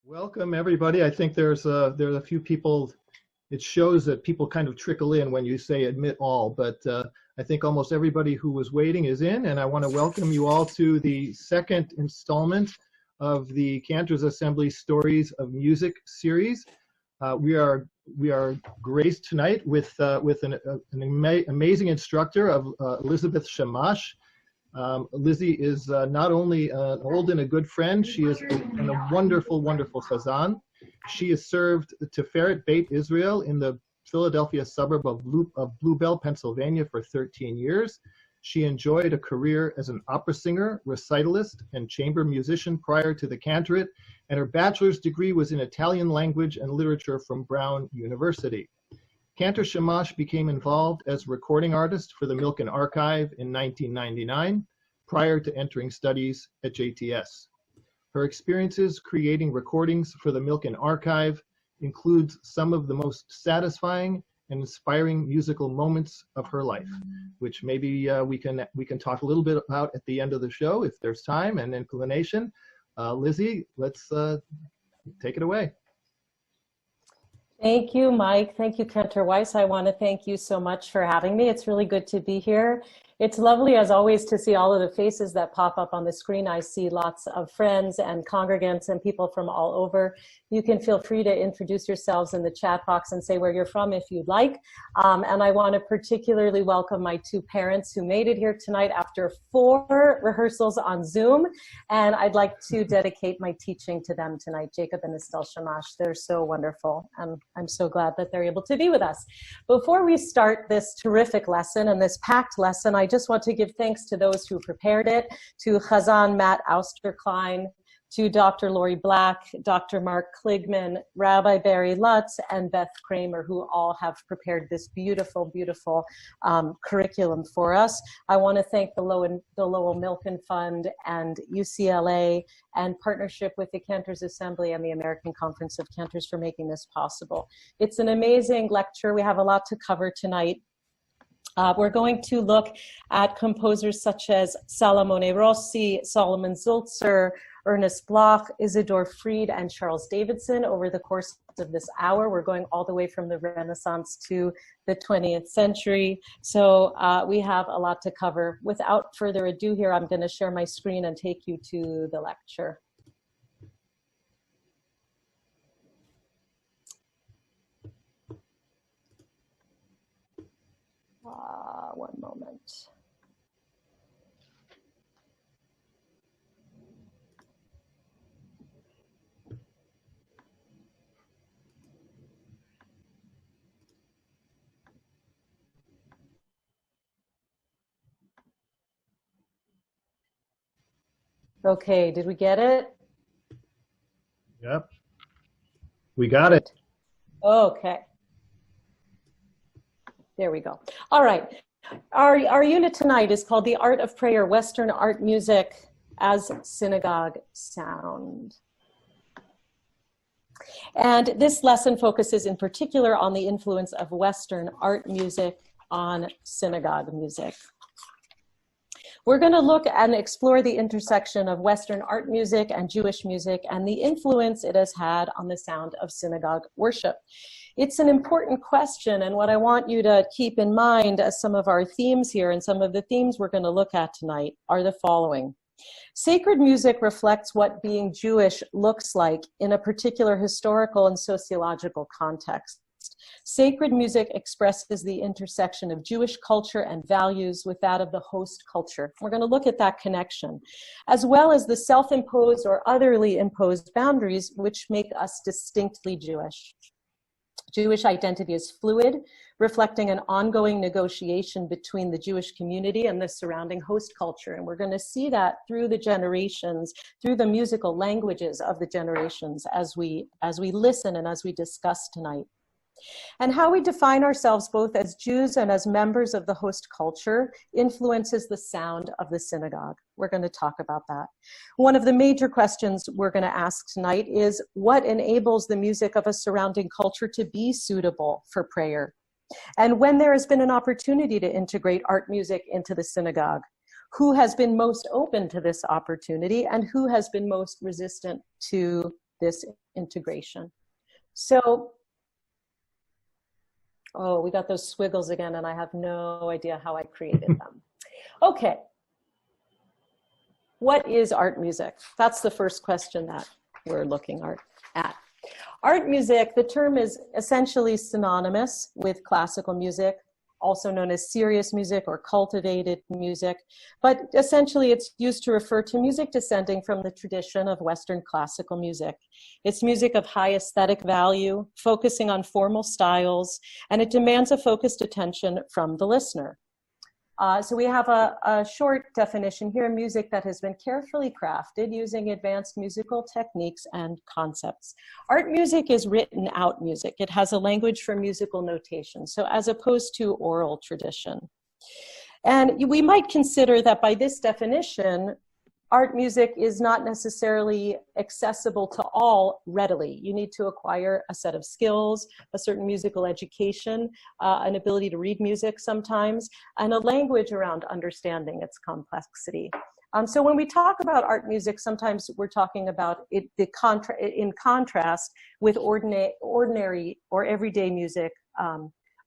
Welcome, everybody. I think there's a few people. It shows that people kind of trickle in when you say admit all, but I think almost everybody who was waiting is in, and I want to welcome you all to the second installment of the Cantors Assembly Stories of Music series. We are graced tonight with an amazing instructor of Elizabeth Shammash. Lizzie is not only an old and a good friend, she is a wonderful, wonderful chazan. She has served Tiferet Beit Israel in the Philadelphia suburb of Bluebell, Pennsylvania for 13 years. She enjoyed a career as an opera singer, recitalist, and chamber musician prior to the cantorate, and her bachelor's degree was in Italian language and literature from Brown University. Cantor Shammash became involved as a recording artist for the Milken Archive in 1999, prior to entering studies at JTS. Her experiences creating recordings for the Milken Archive includes some of the most satisfying and inspiring musical moments of her life, which maybe we can talk a little bit about at the end of the show if there's time and inclination. Lizzie, let's take it away. Thank you, Mike. Thank you, Cantor Weiss. I want to thank you so much for having me. It's really good to be here. It's lovely, as always, to see all of the faces that pop up on the screen. I see lots of friends and congregants and people from all over. You can feel free to introduce yourselves in the chat box and say where you're from if you'd like. And I want to particularly welcome my two parents who made it here tonight after 4 rehearsals on Zoom. And I'd like to dedicate my teaching to them tonight, Jacob and Estelle Shammash. They're so wonderful, and I'm so glad that they're able to be with us. Before we start this terrific lesson and this packed lesson, I just want to give thanks to those who prepared it, to Chazan Matt Austerklein, to Dr. Lori Black, Dr. Mark Kligman, Rabbi Barry Lutz, and Beth Kramer, who all have prepared this beautiful, beautiful curriculum for us. I want to thank the Lowell Milken Fund and UCLA and partnership with the Cantors Assembly and the American Conference of Cantors for making this possible. It's an amazing lecture. We have a lot to cover tonight. We're going to look at composers such as Salamone Rossi, Solomon Zulzer, Ernest Bloch, Isidor Fried, and Charles Davidson over the course of this hour. We're going all the way from the Renaissance to the 20th century. So we have a lot to cover. Without further ado here, I'm going to share my screen and take you to the lecture. One moment. Okay, did we get it? Yep, we got it. Okay. There we go. All right. Our unit tonight is called The Art of Prayer, Western Art Music as Synagogue Sound. And this lesson focuses in particular on the influence of Western art music on synagogue music. We're going to look and explore the intersection of Western art music and Jewish music and the influence it has had on the sound of synagogue worship. It's an important question, and what I want you to keep in mind as some of our themes here, and some of the themes we're going to look at tonight, are the following. Sacred music reflects what being Jewish looks like in a particular historical and sociological context. Sacred music expresses the intersection of Jewish culture and values with that of the host culture. We're going to look at that connection, as well as the self-imposed or otherly imposed boundaries which make us distinctly Jewish. Jewish identity is fluid, reflecting an ongoing negotiation between the Jewish community and the surrounding host culture. And we're going to see that through the generations, through the musical languages of the generations as we listen and as we discuss tonight. And how we define ourselves both as Jews and as members of the host culture influences the sound of the synagogue. We're going to talk about that. One of the major questions we're going to ask tonight is what enables the music of a surrounding culture to be suitable for prayer? And when there has been an opportunity to integrate art music into the synagogue, who has been most open to this opportunity and who has been most resistant to this integration. So, oh, we got those squiggles again, and I have no idea how I created them. Okay. What is art music? That's the first question that we're looking at. Art music, the term is essentially synonymous with classical music, also known as serious music or cultivated music, but essentially it's used to refer to music descending from the tradition of Western classical music. It's music of high aesthetic value, focusing on formal styles, and it demands a focused attention from the listener. So we have a short definition here: music that has been carefully crafted using advanced musical techniques and concepts. Art music is written out music. It has a language for musical notation, so as opposed to oral tradition. And we might consider that by this definition, art music is not necessarily accessible to all readily. You need to acquire a set of skills, a certain musical education, an ability to read music sometimes, and a language around understanding its complexity. So when we talk about art music, sometimes we're talking about it in contrast with ordinary or everyday music,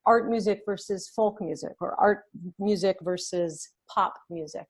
art music versus folk music, or art music versus pop music.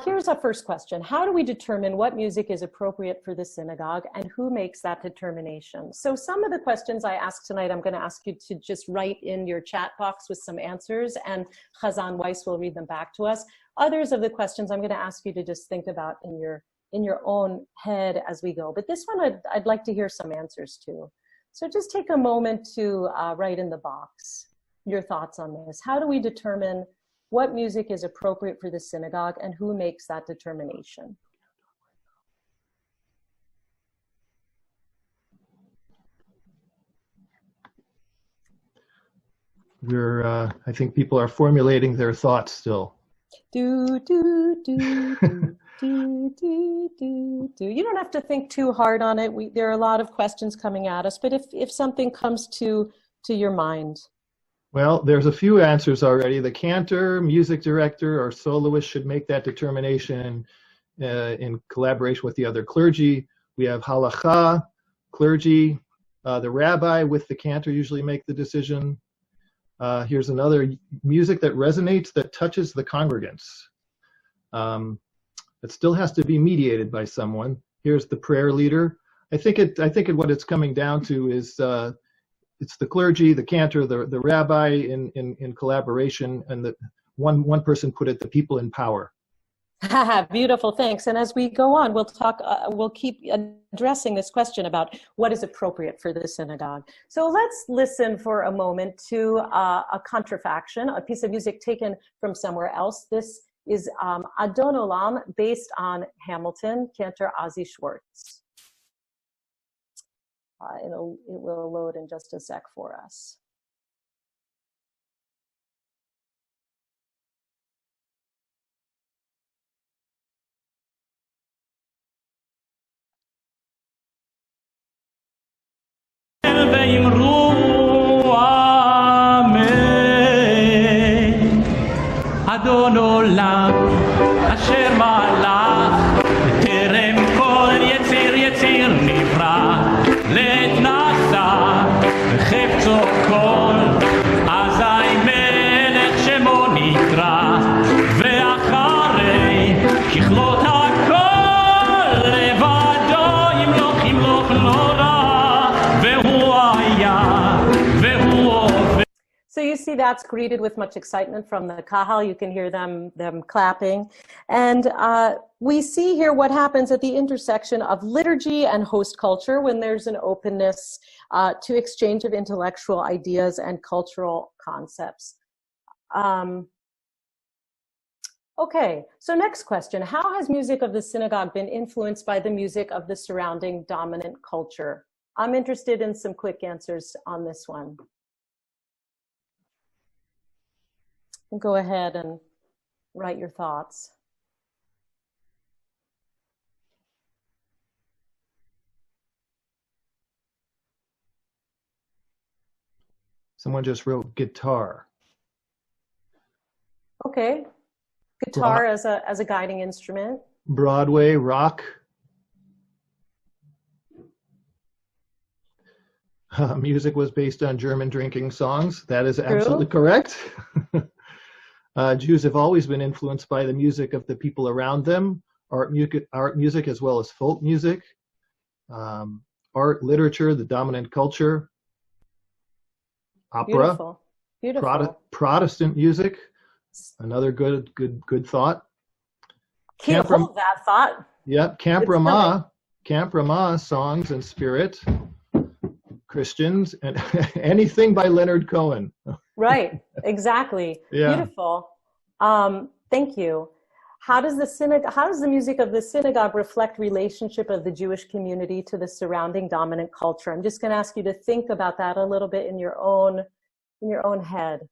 Here's our first question. How do we determine what music is appropriate for the synagogue, and who makes that determination? So some of the questions I asked tonight, I'm going to ask you to just write in your chat box with some answers, and Chazan Weiss will read them back to us. Others of the questions I'm going to ask you to just think about in your own head as we go. But this one I'd like to hear some answers to. So just take a moment to write in the box your thoughts on this. How do we determine what music is appropriate for the synagogue, and who makes that determination? I think people are formulating their thoughts still. Do, do, do, do, do, do, do, do. You don't have to think too hard on it. There are a lot of questions coming at us, but if something comes to your mind. Well, there's a few answers already. The cantor, music director, or soloist should make that determination in collaboration with the other clergy. We have halacha, clergy, the rabbi with the cantor usually make the decision. Here's another: music that resonates, that touches the congregants. It still has to be mediated by someone. Here's the prayer leader. I think what it's coming down to is it's the clergy, the cantor, the rabbi in collaboration, and the one person put it, the people in power. Beautiful, thanks. And as we go on, we'll keep addressing this question about what is appropriate for the synagogue. So let's listen for a moment to a contrafaction, a piece of music taken from somewhere else. This is Adon Olam, based on Hamilton, Cantor Ozzy Schwartz. It will load in just a sec for us. Adon Olam, Asher Malach, Terem Kol Yetzir Nivra, Let Nasa, Chefzo Kol, Azai Melech Shemo Nitra, Ve'acharei, Kichlot HaKol, Levado Yimloch Nora, Ve'hu Haya, Ve'hu Ofer. So you see that's greeted with much excitement from the kahal. You can hear them clapping. And we see here what happens at the intersection of liturgy and host culture when there's an openness to exchange of intellectual ideas and cultural concepts. Okay, so next question. How has music of the synagogue been influenced by the music of the surrounding dominant culture? I'm interested in some quick answers on this one. Go ahead and write your thoughts. Someone just wrote guitar. Okay, guitar as a guiding instrument. Broadway, rock. Music was based on German drinking songs. That is True. absolutely correct. Jews have always been influenced by the music of the people around them, art music as well as folk music, art, literature, the dominant culture, opera, Beautiful. Beautiful. Protestant music, another good thought. Can't hold that thought. Yep, Camp Ramah, Songs and Spirit, Christians, and anything by Leonard Cohen. Right, exactly. Yeah. Beautiful. Thank you. How does the music of the synagogue reflect relationship of the Jewish community to the surrounding dominant culture? I'm just going to ask you to think about that a little bit in your own head.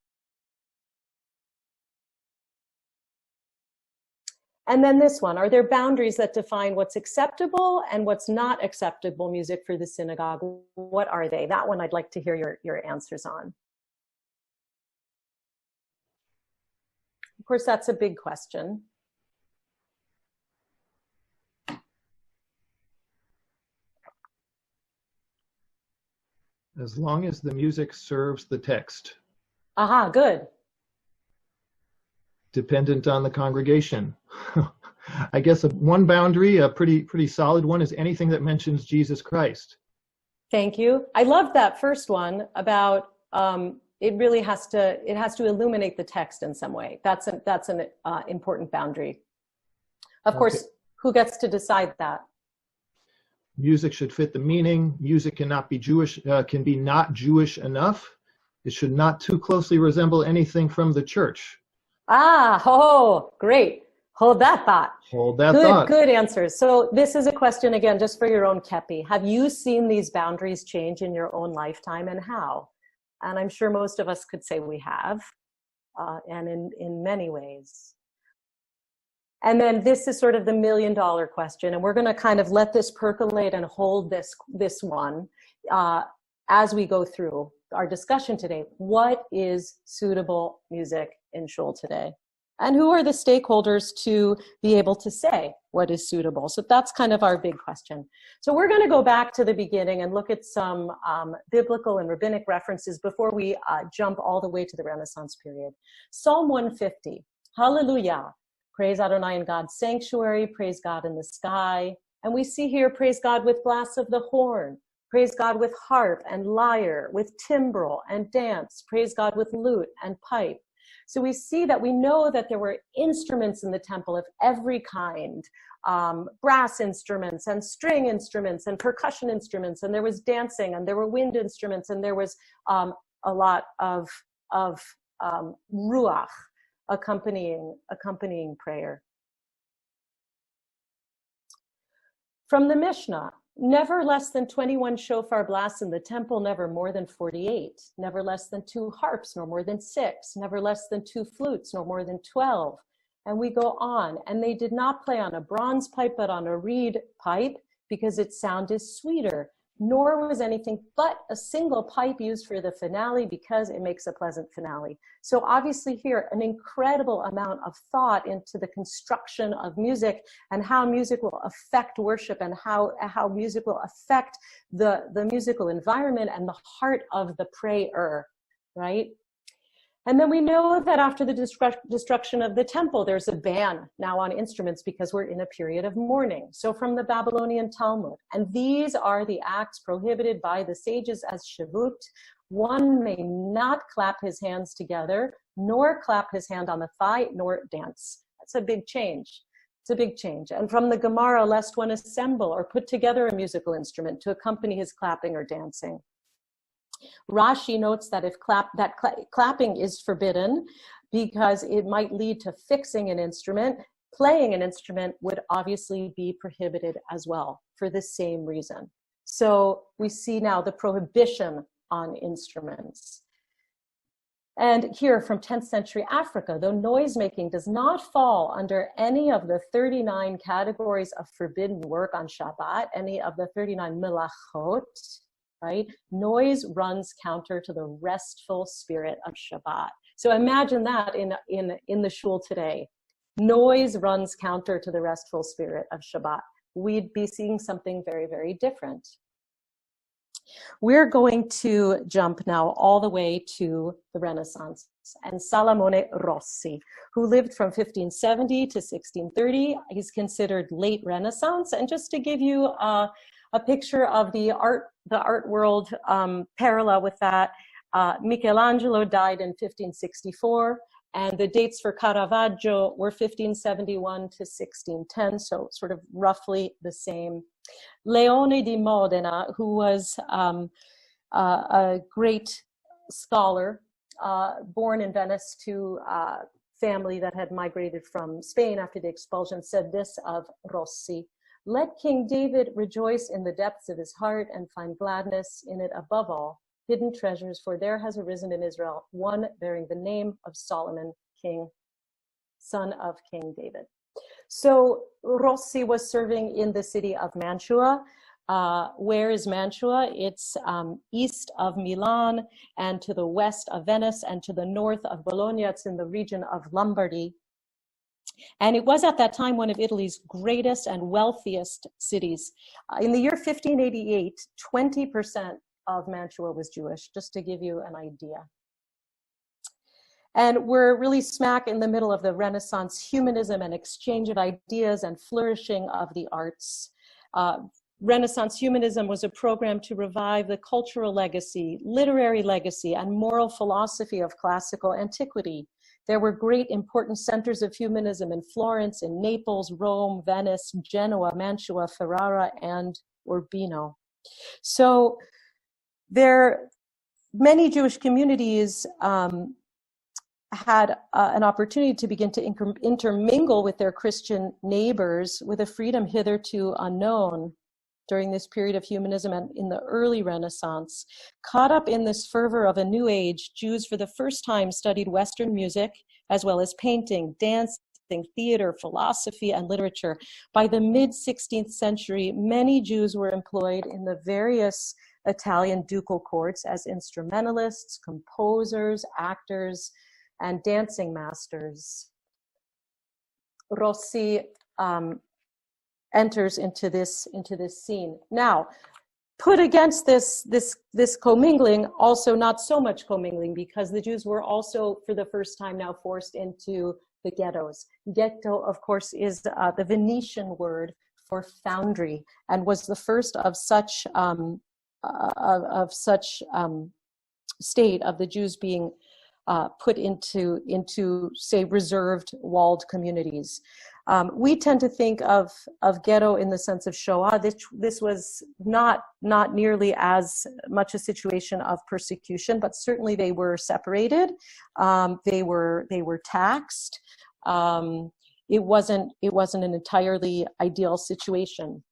And then this one, are there boundaries that define what's acceptable and what's not acceptable music for the synagogue? What are they? That one I'd like to hear your answers on. Of course, that's a big question. As long as the music serves the text. Aha, good. Dependent on the congregation. I guess one boundary, a pretty solid one, is anything that mentions Jesus Christ. Thank you. I love that first one about it really has to illuminate the text in some way. That's an important boundary. Of course, who gets to decide that? Music should fit the meaning. Music cannot be Jewish, can be not Jewish enough. It should not too closely resemble anything from the church. Great. Hold that thought. Good answers. So this is a question, again, just for your own kepi. Have you seen these boundaries change in your own lifetime, and how? And I'm sure most of us could say we have, and in many ways. And then this is sort of the $1 million question, and we're going to kind of let this percolate and hold this one as we go through our discussion today. What is suitable music in shul today? And who are the stakeholders to be able to say what is suitable? So that's kind of our big question. So we're going to go back to the beginning and look at some biblical and rabbinic references before we jump all the way to the Renaissance period. Psalm 150, hallelujah. Praise Adonai in God's sanctuary, praise God in the sky. And we see here, praise God with blasts of the horn, praise God with harp and lyre, with timbrel and dance, praise God with lute and pipe. So we see that we know that there were instruments in the temple of every kind, brass instruments and string instruments and percussion instruments, and there was dancing and there were wind instruments, and there was a lot of ruach accompanying prayer. From the Mishnah, never less than 21 shofar blasts in the temple, never more than 48. Never less than 2 harps, nor more than 6. Never less than 2 flutes, nor more than 12. And we go on. And they did not play on a bronze pipe, but on a reed pipe, because its sound is sweeter. Nor was anything but a single pipe used for the finale, because it makes a pleasant finale. So obviously here, an incredible amount of thought into the construction of music and how music will affect worship, and how music will affect the musical environment and the heart of the prayer, right? And then we know that after the destruction of the temple, there's a ban now on instruments because we're in a period of mourning. So from the Babylonian Talmud, and these are the acts prohibited by the sages as shavut. One may not clap his hands together, nor clap his hand on the thigh, nor dance. That's a big change. It's a big change. And from the Gemara, lest one assemble or put together a musical instrument to accompany his clapping or dancing. Rashi notes that clapping is forbidden because it might lead to fixing an instrument. Playing an instrument would obviously be prohibited as well for the same reason. So we see now the prohibition on instruments. And here from 10th century Africa, though noise-making does not fall under any of the 39 categories of forbidden work on Shabbat, any of the 39 melachot, right? Noise runs counter to the restful spirit of Shabbat. So imagine that in the shul today. Noise runs counter to the restful spirit of Shabbat. We'd be seeing something very, very different. We're going to jump now all the way to the Renaissance and Salamone Rossi, who lived from 1570 to 1630. He's considered late Renaissance. And just to give you a picture of the art world parallel with that, Michelangelo died in 1564, and the dates for Caravaggio were 1571 to 1610, so sort of roughly the same. Leone di Modena, who was a great scholar, born in Venice to a family that had migrated from Spain after the expulsion, said this of Rossi: "Let King David rejoice in the depths of his heart and find gladness in it above all hidden treasures, for there has arisen in Israel one bearing the name of Solomon, king, son of King David." So Rossi was serving in the city of Mantua. Where is Mantua? It's east of Milan and to the west of Venice and to the north of Bologna. It's in the region of Lombardy. And it was at that time one of Italy's greatest and wealthiest cities. In the year 1588, 20% of Mantua was Jewish, just to give you an idea. And we're really smack in the middle of the Renaissance humanism and exchange of ideas and flourishing of the arts. Renaissance humanism was a program to revive the cultural legacy, literary legacy, and moral philosophy of classical antiquity. There were great important centers of humanism in Florence, in Naples, Rome, Venice, Genoa, Mantua, Ferrara, and Urbino. So many Jewish communities had an opportunity to begin to intermingle with their Christian neighbors with a freedom hitherto unknown during this period of humanism and in the early Renaissance. Caught up in this fervor of a new age, Jews for the first time studied Western music, as well as painting, dancing, theater, philosophy, and literature. By the mid-16th century, many Jews were employed in the various Italian ducal courts as instrumentalists, composers, actors, and dancing masters. Rossi enters into this scene. Now, put against this commingling, also not so much commingling, because the Jews were also, for the first time now, forced into the ghettos. Ghetto, of course, is the Venetian word for foundry, and was the first of such state of the Jews being put into say reserved walled communities. We tend to think of ghetto in the sense of Shoah. This was not nearly as much a situation of persecution, but certainly they were separated. They were taxed. It wasn't an entirely ideal situation.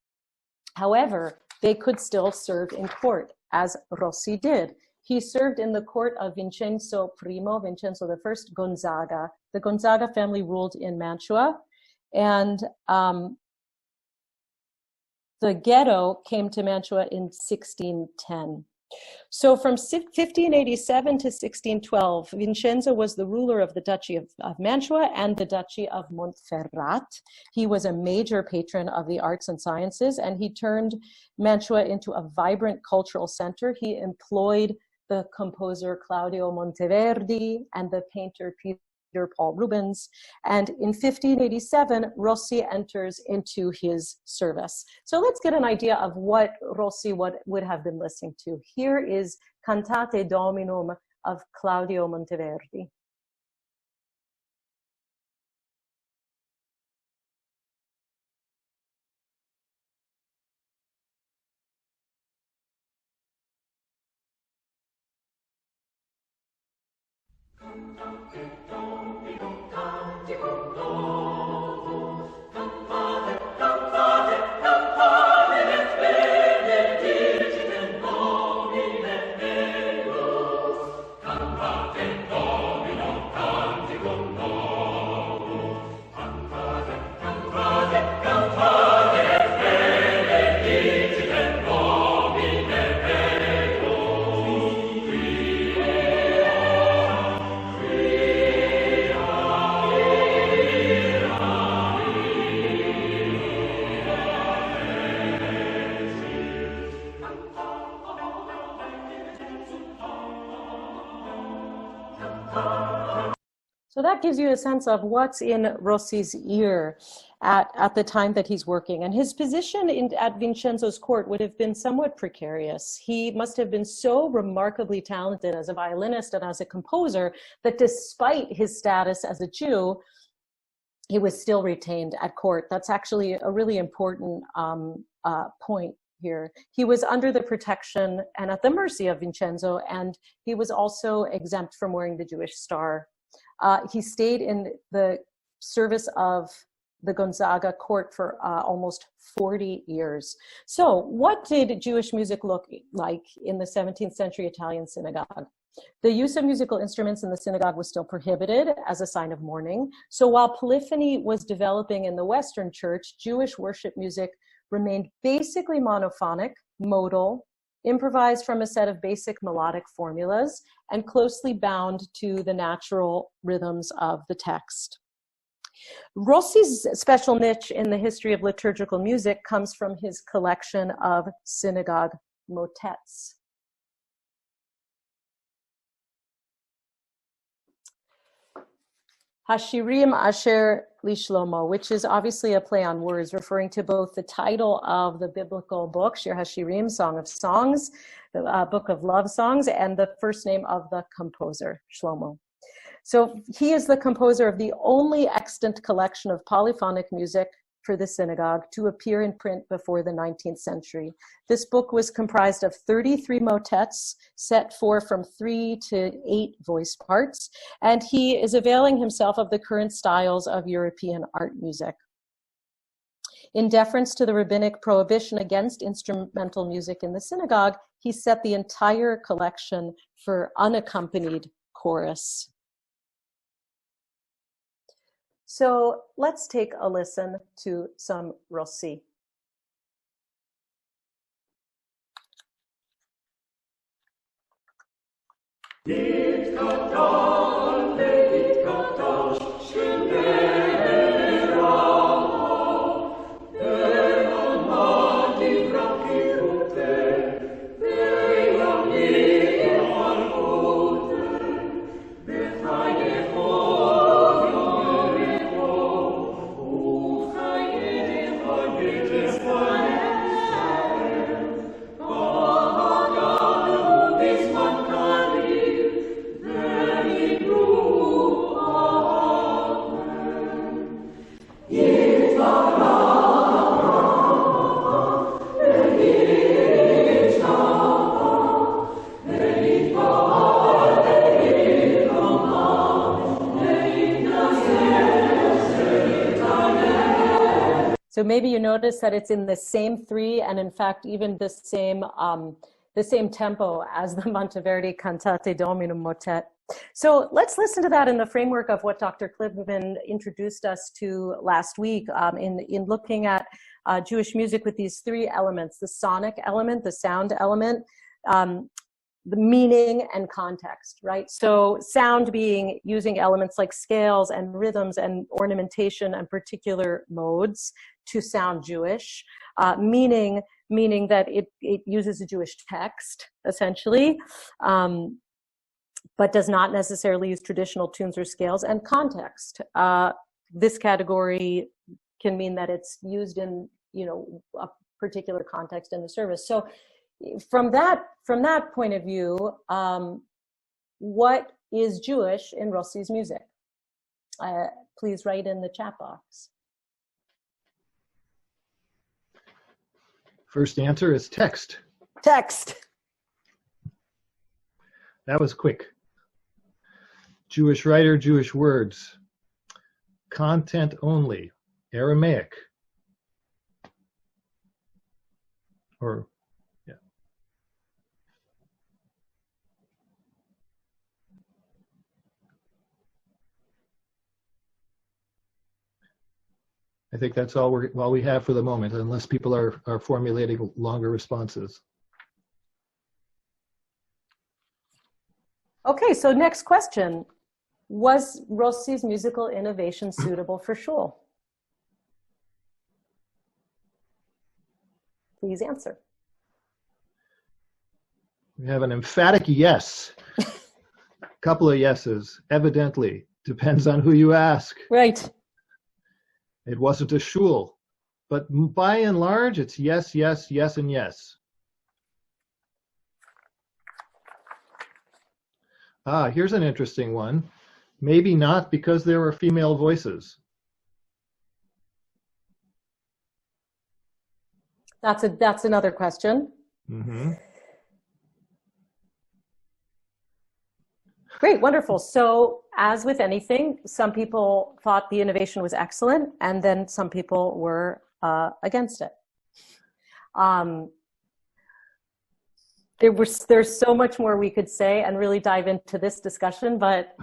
However, they could still serve in court, as Rossi did. He served in the court of Vincenzo I, Gonzaga. The Gonzaga family ruled in Mantua, and the ghetto came to Mantua in 1610. So from 1587 to 1612, Vincenzo was the ruler of the Duchy of Mantua and the Duchy of Montferrat. He was a major patron of the arts and sciences, and he turned Mantua into a vibrant cultural center. He employed the composer Claudio Monteverdi and the painter Peter Paul Rubens. And in 1587, Rossi enters into his service. So let's get an idea of what Rossi would have been listening to. Here is Cantate Dominum of Claudio Monteverdi. So that gives you a sense of what's in Rossi's ear at the time that he's working. And his position at Vincenzo's court would have been somewhat precarious. He must have been so remarkably talented as a violinist and as a composer that despite his status as a Jew, he was still retained at court. That's actually a really important point here. He was under the protection and at the mercy of Vincenzo, and he was also exempt from wearing the Jewish star. He stayed in the service of the Gonzaga court for almost 40 years. So what did Jewish music look like in the 17th century Italian synagogue? The use of musical instruments in the synagogue was still prohibited as a sign of mourning. So while polyphony was developing in the Western church, Jewish worship music remained basically monophonic, modal, improvised from a set of basic melodic formulas, and closely bound to the natural rhythms of the text. Rossi's special niche in the history of liturgical music comes from his collection of synagogue motets. Hashirim Asher Lishlomo, which is obviously a play on words, referring to both the title of the biblical book, Shir Hashirim, Song of Songs, the book of love songs, and the first name of the composer, Shlomo. So he is the composer of the only extant collection of polyphonic music for the synagogue to appear in print before the 19th century. This book was comprised of 33 motets set for from 3 to 8 voice parts, and he is availing himself of the current styles of European art music. In deference to the rabbinic prohibition against instrumental music in the synagogue, he set the entire collection for unaccompanied chorus. So let's take a listen to some Rossi. So maybe you notice that it's in the same 3, and in fact, even the same tempo as the Monteverdi Cantate Dominum motet. So let's listen to that in the framework of what Dr. Klibman introduced us to last week in looking at Jewish music with these 3 elements: the sonic element, the sound element, the meaning, and context, right? So sound being using elements like scales and rhythms and ornamentation and particular modes to sound Jewish, meaning that it uses a Jewish text, essentially, but does not necessarily use traditional tunes or scales, and context. This category can mean that it's used in, a particular context in the service. So from that point of view, what is Jewish in Rossi's music? Please write in the chat box. First answer is text. Text. That was quick. Jewish writer, Jewish words. Content only. Aramaic. Or, yeah. I think that's all we have for the moment, unless people are formulating longer responses. Okay, so next question. Was Rossi's musical innovation suitable for shul? Please answer. We have an emphatic yes. A couple of yeses. Evidently. Depends on who you ask. Right. It wasn't a shul. But by and large, it's yes, yes, yes, and yes. Ah, here's an interesting one. Maybe not because there were female voices. That's another question. Mm-hmm. Great, wonderful. So as with anything, some people thought the innovation was excellent, and then some people were against it. There's so much more we could say and really dive into this discussion, but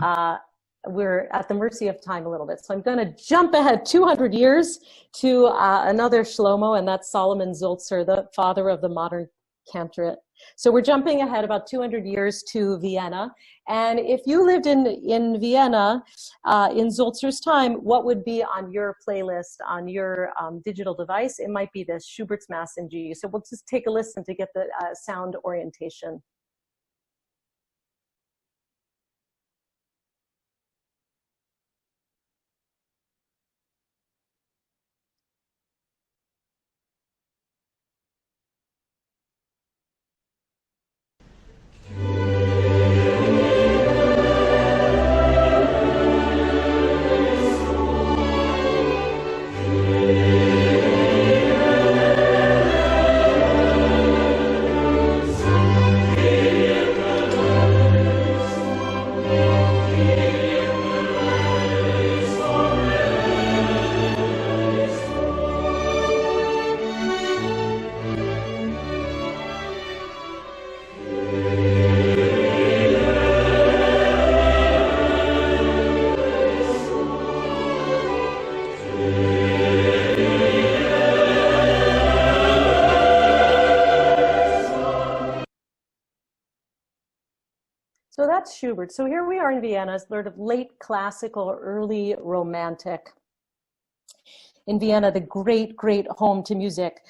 we're at the mercy of time a little bit. So I'm going to jump ahead 200 years to another Shlomo, and that's Solomon Zulzer, the father of the modern cantorate. So we're jumping ahead about 200 years to Vienna. And if you lived in Vienna in Zulzer's time, what would be on your playlist, on your digital device? It might be the Schubert's Mass in G. So we'll just take a listen to get the sound orientation. So that's Schubert. So here we are in Vienna, sort of late classical, early romantic. In Vienna, the great, great home to music.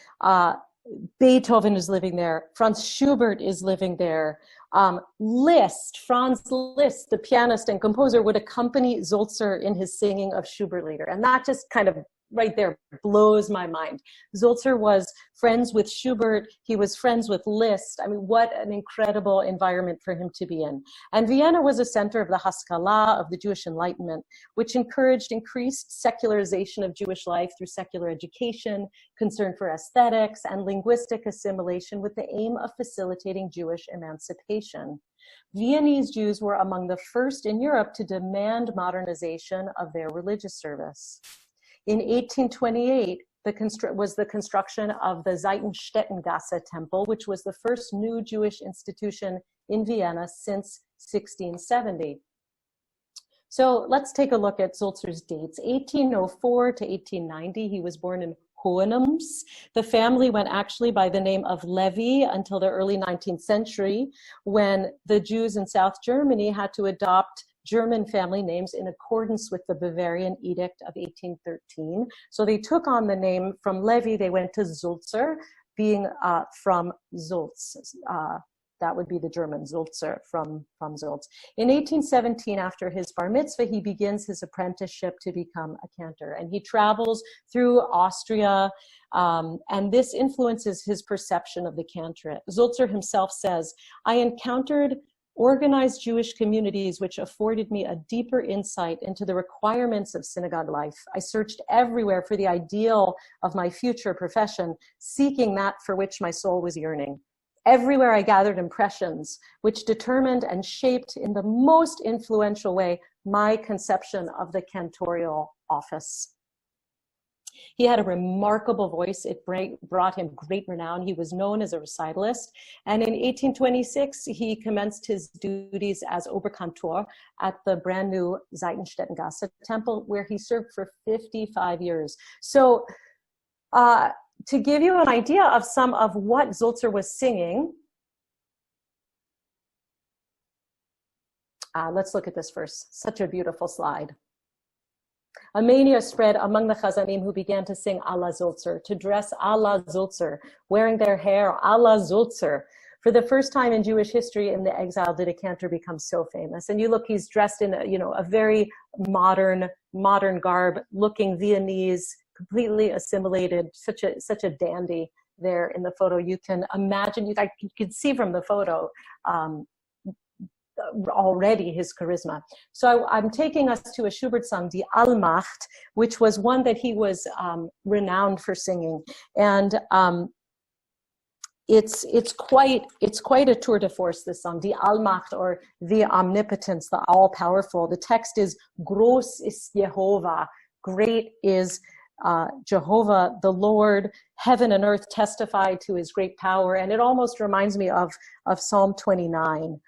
Beethoven is living there. Franz Schubert is living there. Franz Liszt, the pianist and composer, would accompany Zulzer in his singing of Schubert later. And that just kind of right there blows my mind. Zulzer was friends with Schubert. He was friends with Liszt. I mean, what an incredible environment for him to be in. And Vienna was a center of the Haskalah, of the Jewish Enlightenment, which encouraged increased secularization of Jewish life through secular education, concern for aesthetics, and linguistic assimilation with the aim of facilitating Jewish emancipation. Viennese Jews were among the first in Europe to demand modernization of their religious service. In 1828, was the construction of the Seitenstättengasse temple, which was the first new Jewish institution in Vienna since 1670. So let's take a look at Zulzer's dates. 1804 to 1890, he was born in Hohenems. The family went actually by the name of Levi until the early 19th century, when the Jews in South Germany had to adopt German family names in accordance with the Bavarian Edict of 1813. So they took on the name from Levi, they went to Zulzer, being from Zulz. That would be the German Zulzer, from Zulz. In 1817, after his bar mitzvah, he begins his apprenticeship to become a cantor. And he travels through Austria, and this influences his perception of the cantorate. Zulzer himself says, "I encountered organized Jewish communities which afforded me a deeper insight into the requirements of synagogue life. I searched everywhere for the ideal of my future profession, seeking that for which my soul was yearning. Everywhere I gathered impressions which determined and shaped in the most influential way my conception of the cantorial office." He had a remarkable voice. It brought him great renown. He was known as a recitalist. And in 1826, he commenced his duties as Oberkantor at the brand new Seitenstättengasse temple, where he served for 55 years. So to give you an idea of some of what Zulzer was singing, let's look at this first. Such a beautiful slide. A mania spread among the Chazanim, who began to sing a la Zulzer, to dress a la Zulzer, wearing their hair a la Zulzer. For the first time in Jewish history, in the exile, did a cantor become so famous. And you look, he's dressed in a very modern garb, looking Viennese, completely assimilated, such a dandy there in the photo. You can imagine, you can see from the photo already his charisma. So I'm taking us to a Schubert song, Die Allmacht, which was one that he was renowned for singing. And it's quite a tour de force, this song, Die Allmacht, or the omnipotence, the all-powerful. The text is Groß ist Jehovah, great is Jehovah, the Lord. Heaven and earth testify to his great power. And it almost reminds me of Psalm 29.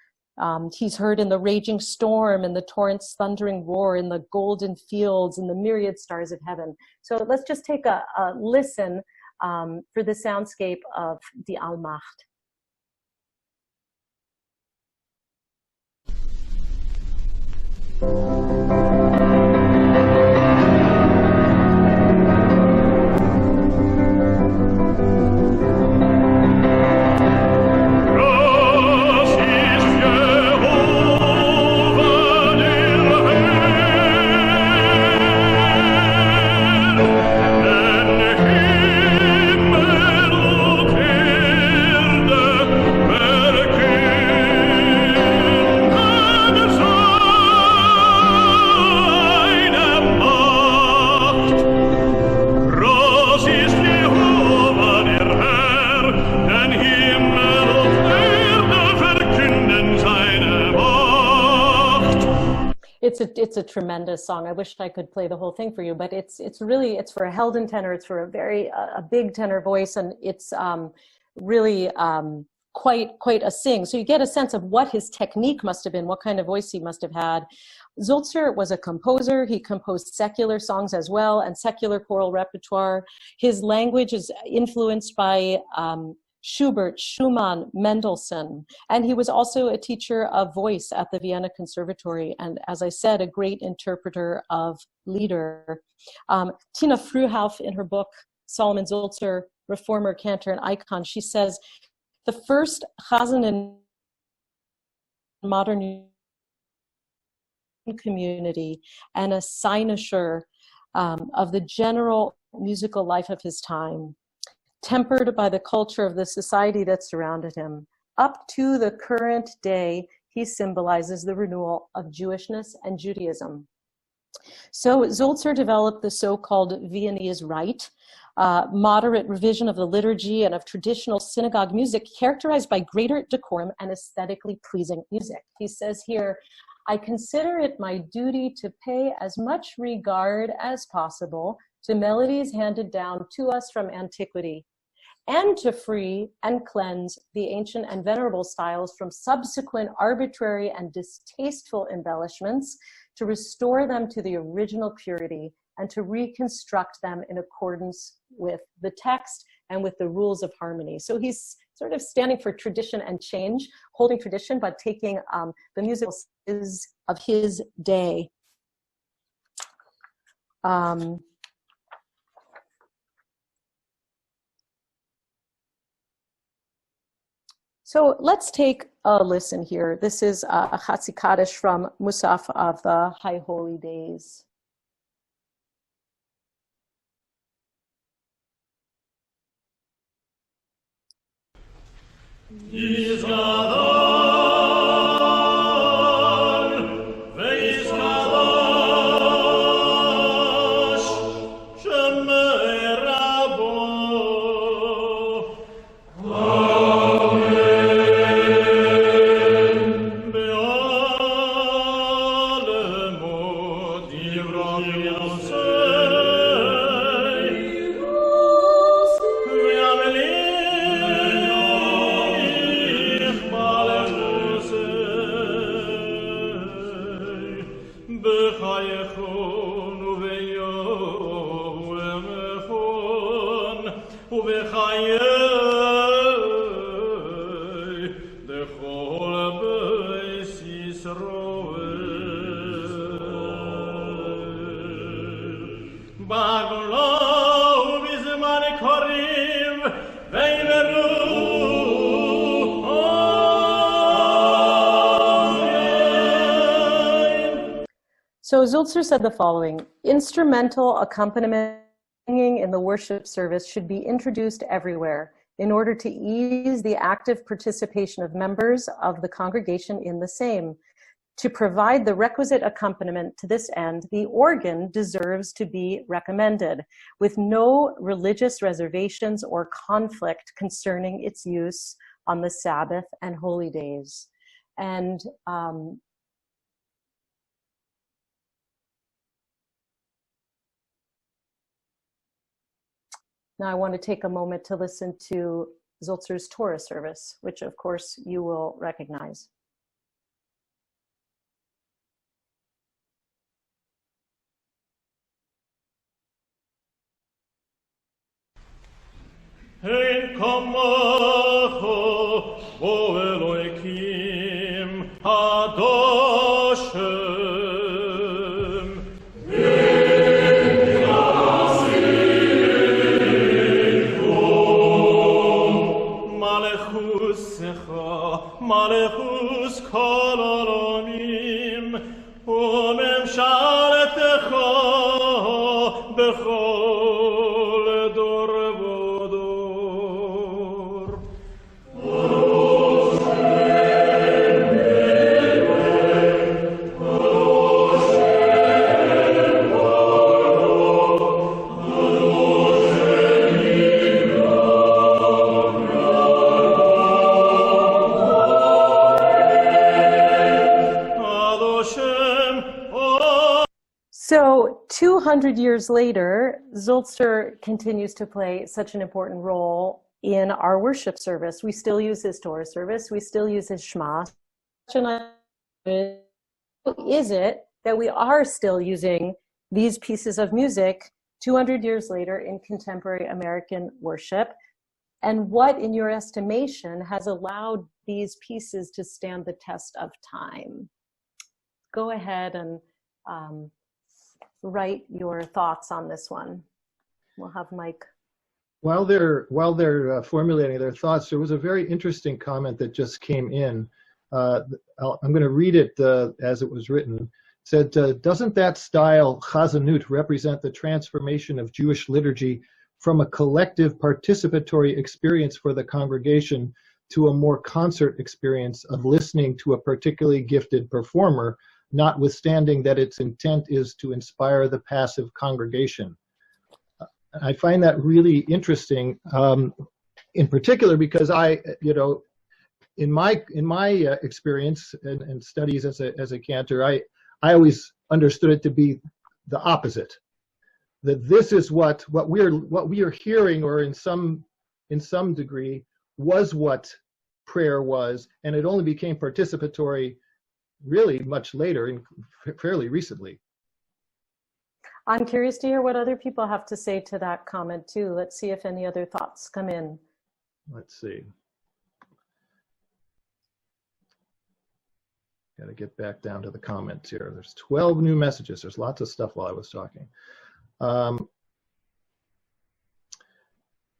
He's heard in the raging storm, in the torrent's thundering roar, in the golden fields, in the myriad stars of heaven. So let's just take a listen for the soundscape of Die Allmacht. It's a tremendous song. I wish I could play the whole thing for you, but it's for a Helden tenor. It's for a big tenor voice, and it's really quite a sing. So you get a sense of what his technique must have been, what kind of voice he must have had. Sulzer was a composer. He composed secular songs as well, and secular choral repertoire. His language is influenced by Schubert, Schumann, Mendelssohn, and he was also a teacher of voice at the Vienna Conservatory, and as I said, a great interpreter of Lieder. Tina Frühauf, in her book, Solomon Sulzer, Reformer, Cantor, and Icon, she says, the first chazan in modern community and a cynosure of the general musical life of his time, tempered by the culture of the society that surrounded him. Up to the current day, he symbolizes the renewal of Jewishness and Judaism. So Sulzer developed the so-called Viennese Rite, moderate revision of the liturgy and of traditional synagogue music characterized by greater decorum and aesthetically pleasing music. He says here, I consider it my duty to pay as much regard as possible to melodies handed down to us from antiquity, and to free and cleanse the ancient and venerable styles from subsequent arbitrary and distasteful embellishments, to restore them to the original purity, and to reconstruct them in accordance with the text and with the rules of harmony. So he's sort of standing for tradition and change, holding tradition, but taking the musical of his day. So let's take a listen here. This is a Chatzi Kaddish from Musaf of the High Holy Days. So Zulzer said the following: instrumental accompaniment singing in the worship service should be introduced everywhere in order to ease the active participation of members of the congregation in the same. To provide the requisite accompaniment to this end, the organ deserves to be recommended, with no religious reservations or conflict concerning its use on the Sabbath and holy days. And now I want to take a moment to listen to Zulzer's Torah service, which of course you will recognize. Ein kamacho o Elohim Hadoshem Malechus Secha Malechus Kol Olamim Umemshaletecha Bechol Dor So 200 years later, Zulzer continues to play such an important role in our worship service. We still use his Torah service. We still use his Shammash. Is it that we are still using these pieces of music 200 years later in contemporary American worship? And what, in your estimation, has allowed these pieces to stand the test of time? Go ahead and write your thoughts on this one. We'll have Mike. While they're formulating their thoughts, there was a very interesting comment that just came in. I'm going to read it as it was written. It said, doesn't that style, chazanut, represent the transformation of Jewish liturgy from a collective participatory experience for the congregation to a more concert experience of listening to a particularly gifted performer, notwithstanding that its intent is to inspire the passive congregation? I find that really interesting, in particular because in my experience and studies as a cantor, I always understood it to be the opposite. That this is what we are hearing, or in some degree, was what prayer was, and it only became participatory really much later, and fairly recently. I'm curious to hear what other people have to say to that comment too. Let's see if any other thoughts come in. Let's see. Got to get back down to the comments here. There's 12 new messages. There's lots of stuff while I was talking.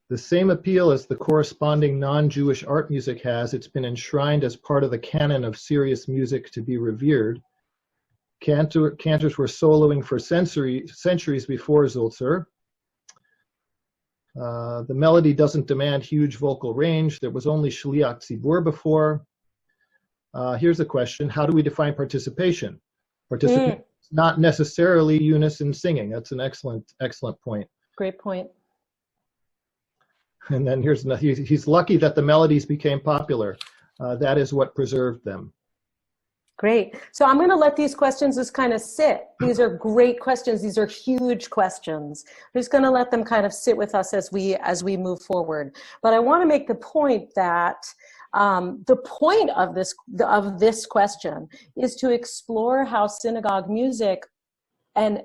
The same appeal as the corresponding non-Jewish art music has, it's been enshrined as part of the canon of serious music to be revered. Cantors were soloing for centuries before Zulzer. The melody doesn't demand huge vocal range. There was only Shliach Tzibur before. Here's a question: how do we define participation? Participation is not necessarily unison singing. That's an excellent point. Great point. And then here's another. He's lucky that the melodies became popular. That is what preserved them. Great. So I'm going to let these questions just kind of sit. These are great questions. These are huge questions. I'm just going to let them kind of sit with us as we move forward. But I want to make the point that the point of this question is to explore how synagogue music and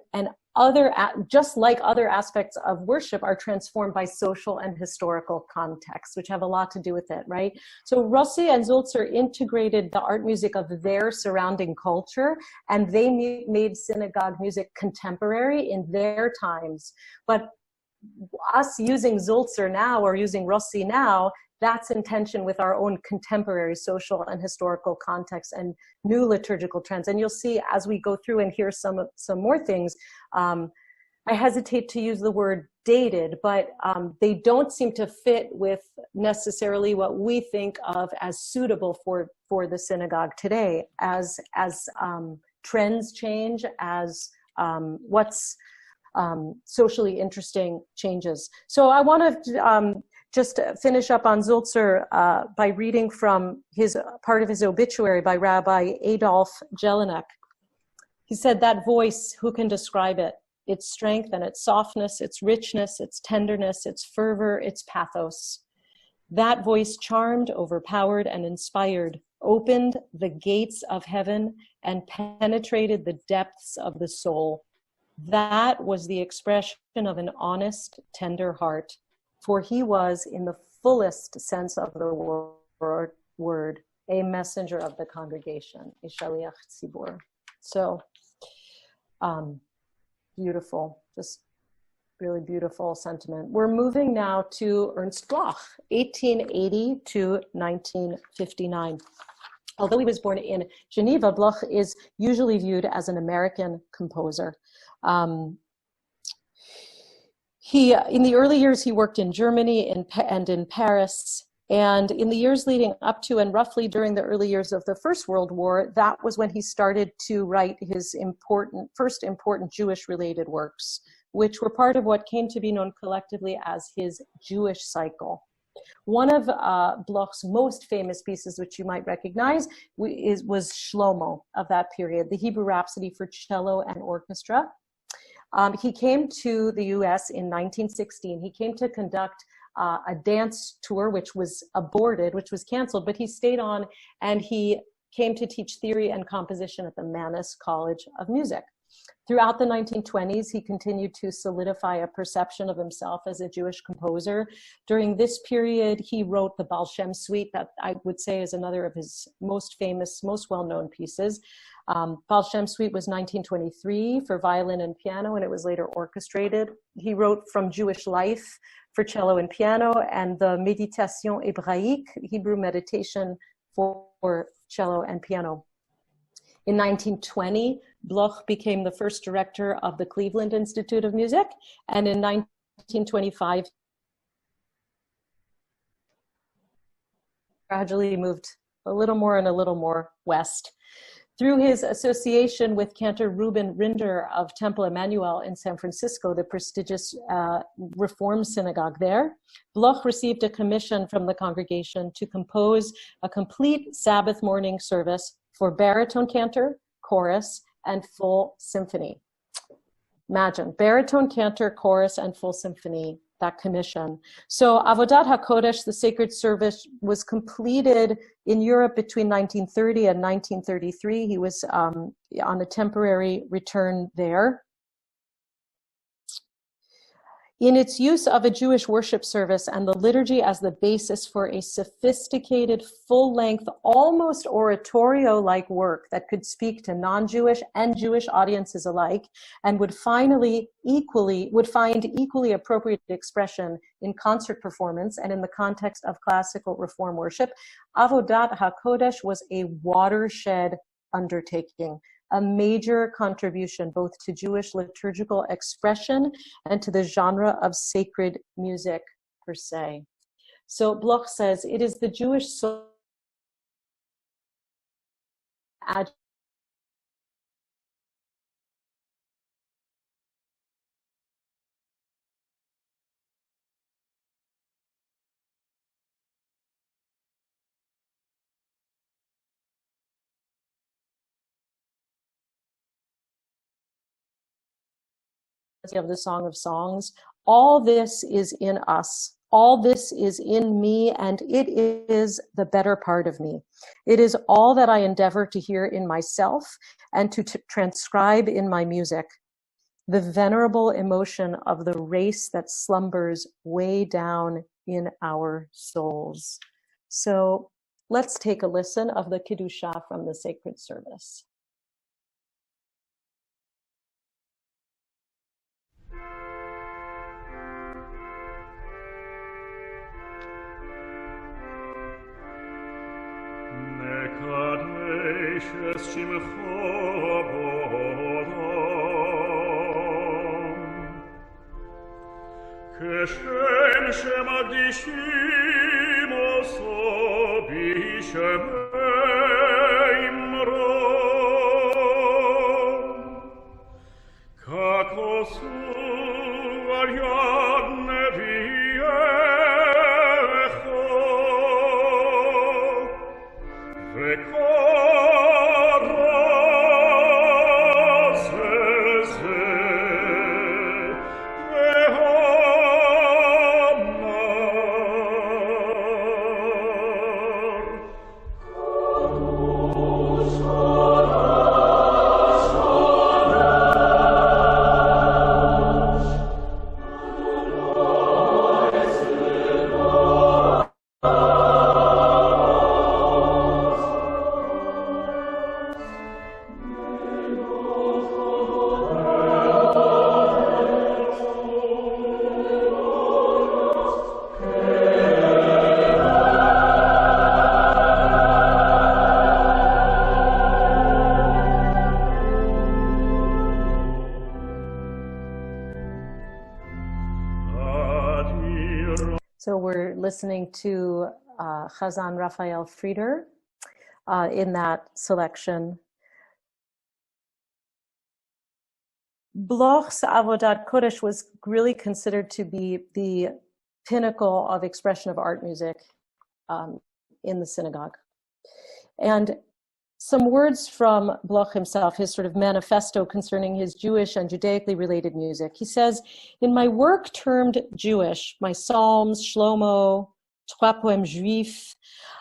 other, just like other aspects of worship, are transformed by social and historical contexts, which have a lot to do with it, right? So Rossi and Zulzer integrated the art music of their surrounding culture, and they made synagogue music contemporary in their times. But us using Zulzer now, or using Rossi now, that's in tension with our own contemporary social and historical context and new liturgical trends. And you'll see as we go through and hear some more things, I hesitate to use the word dated, but they don't seem to fit with necessarily what we think of as suitable for the synagogue today, as trends change, as what's socially interesting changes. So I want to just finish up on Zulzer by reading from part of his obituary by Rabbi Adolf Jelinek. He said, "That voice, who can describe it? Its strength and its softness, its richness, its tenderness, its fervor, its pathos. That voice charmed, overpowered, and inspired, opened the gates of heaven and penetrated the depths of the soul. That was the expression of an honest, tender heart, for he was, in the fullest sense of the word, a messenger of the congregation, a shaliach tzibur." So, beautiful, just really beautiful sentiment. We're moving now to Ernst Bloch, 1880 to 1959. Although he was born in Geneva, Bloch is usually viewed as an American composer. In the early years, he worked in Germany and in Paris. And in the years leading up to and roughly during the early years of the First World War, that was when he started to write his first important Jewish-related works, which were part of what came to be known collectively as his Jewish cycle. One of Bloch's most famous pieces, which you might recognize, was Shlomo of that period, the Hebrew Rhapsody for cello and orchestra. He came to the US in 1916. He came to conduct a dance tour, which was aborted, which was canceled, but he stayed on and he came to teach theory and composition at the Mannes College of Music. Throughout the 1920s, he continued to solidify a perception of himself as a Jewish composer. During this period, he wrote the Baal Shem Suite, that I would say is another of his most famous, most well-known pieces. Baal Shem Suite was 1923 for violin and piano, and it was later orchestrated. He wrote From Jewish Life for cello and piano, and the Méditation hébraïque, Hebrew meditation for cello and piano. In 1920, Bloch became the first director of the Cleveland Institute of Music, and in 1925, gradually moved a little more west. Through his association with Cantor Reuben Rinder of Temple Emmanuel in San Francisco, the prestigious Reform synagogue there, Bloch received a commission from the congregation to compose a complete Sabbath morning service for baritone cantor, chorus, and full symphony. Imagine, baritone cantor, chorus, and full symphony, that commission. So Avodat HaKodesh, the sacred service, was completed in Europe between 1930 and 1933. He was on a temporary return there. In its use of a Jewish worship service and the liturgy as the basis for a sophisticated, full-length, almost oratorio-like work that could speak to non-Jewish and Jewish audiences alike, and would find equally appropriate expression in concert performance and in the context of classical Reform worship, Avodat HaKodesh was a watershed undertaking, a major contribution both to Jewish liturgical expression and to the genre of sacred music per se. So Bloch says, it is the Jewish soul of the Song of Songs. All this is in us. All this is in me, and it is the better part of me. It is all that I endeavor to hear in myself and to transcribe in my music. The venerable emotion of the race that slumbers way down in our souls. So let's take a listen of the Kedusha from the sacred service. כשם שמקדישים עושו בשמי מרום, כך עשו על יד נביאך, So we're listening to Chazan Raphael Frieder in that selection. Bloch's Avodat Kodesh was really considered to be the pinnacle of expression of art music in the synagogue. And some words from Bloch himself, his sort of manifesto concerning his Jewish and Judaically related music. He says, in my work termed Jewish, my Psalms, Shlomo, Trois Poèmes Juifs,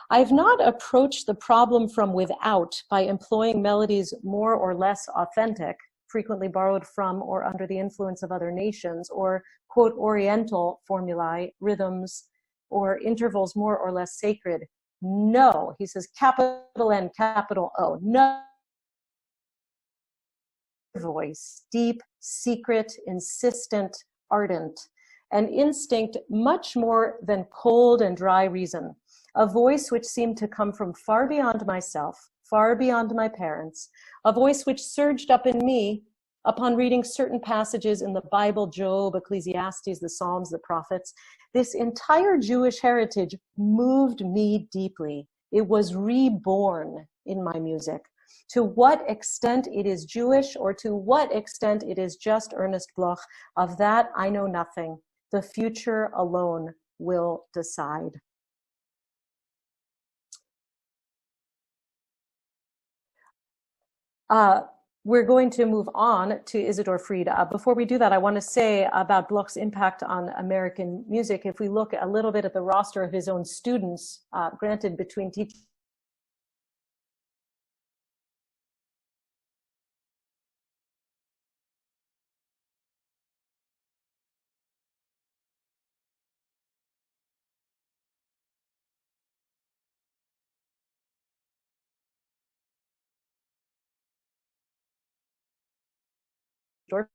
I have not approached the problem from without by employing melodies more or less authentic, frequently borrowed from or under the influence of other nations, or, quote, oriental formulae, rhythms, or intervals more or less sacred. No, he says, capital N, capital O, no voice, deep, secret, insistent, ardent, an instinct much more than cold and dry reason, a voice which seemed to come from far beyond myself, far beyond my parents, a voice which surged up in me upon reading certain passages in the Bible, Job, Ecclesiastes, the Psalms, the prophets. This entire Jewish heritage moved me deeply. It was reborn in my music. To what extent it is Jewish or to what extent it is just Ernest Bloch, of that I know nothing. The future alone will decide. We're going to move on to Isidor Fried. Before we do that, I want to say about Bloch's impact on American music. If we look a little bit at the roster of his own students, granted between teaching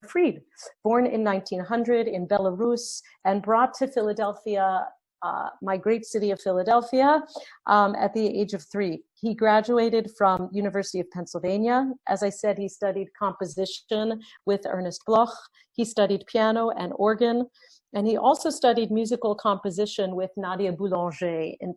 Fried, born in 1900 in Belarus and brought to Philadelphia, my great city of Philadelphia, at the age of 3. He graduated from University of Pennsylvania. As I said, he studied composition with Ernest Bloch. He studied piano and organ, and he also studied musical composition with Nadia Boulanger in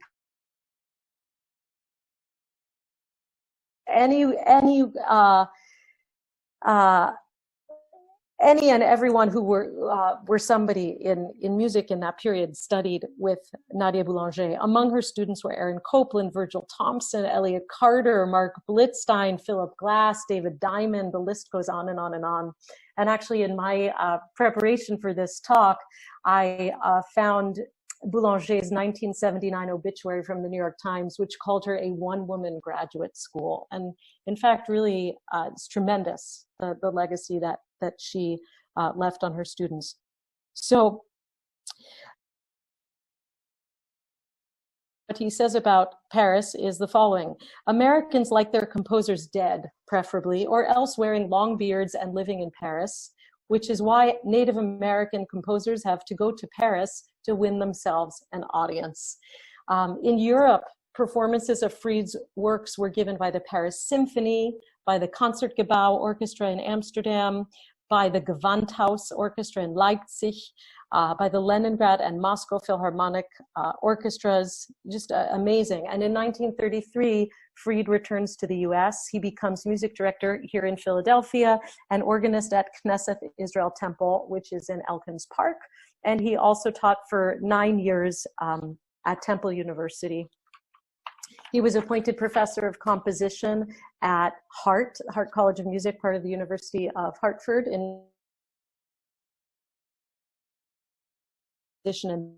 any and everyone who were somebody in music in that period studied with Nadia Boulanger. Among her students were Aaron Copland, Virgil Thompson, Elliot Carter, Mark Blitzstein, Philip Glass, David Diamond. The list goes on and on and on. And actually, in my preparation for this talk, I found Boulanger's 1979 obituary from the New York Times, which called her a one-woman graduate school. And in fact, really, it's tremendous, the legacy that she left on her students. So what he says about Paris is the following: Americans like their composers dead, preferably, or else wearing long beards and living in Paris, which is why Native American composers have to go to Paris to win themselves an audience. In Europe, performances of Fried's works were given by the Paris Symphony, by the Concertgebouw Orchestra in Amsterdam, by the Gewandhaus Orchestra in Leipzig, by the Leningrad and Moscow Philharmonic orchestras, just amazing. And in 1933, Fried returns to the US. He becomes music director here in Philadelphia and organist at Knesset Israel Temple, which is in Elkins Park. And he also taught for 9 years at Temple University. He was appointed professor of composition at Hart College of Music, part of the University of Hartford, in addition and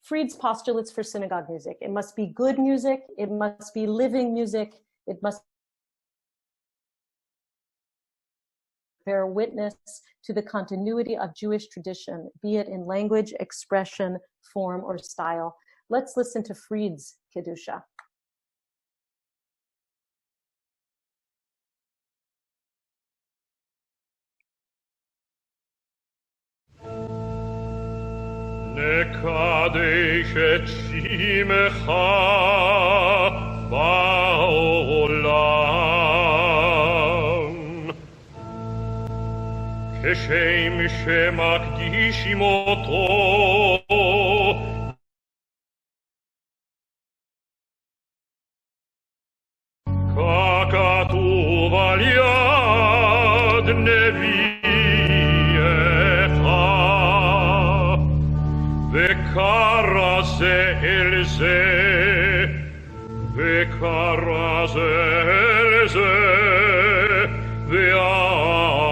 Fried's postulates for synagogue music. It must be good music, it must be living music, it must bear witness to the continuity of Jewish tradition, be it in language, expression, form, or style. Let's listen to Fried's Kedusha. נקדש את שמך בעולם כשם שמקדישים אותו ככתוב על יד נביאך וקרא זה אל זה וקרא זה אל זה ואמר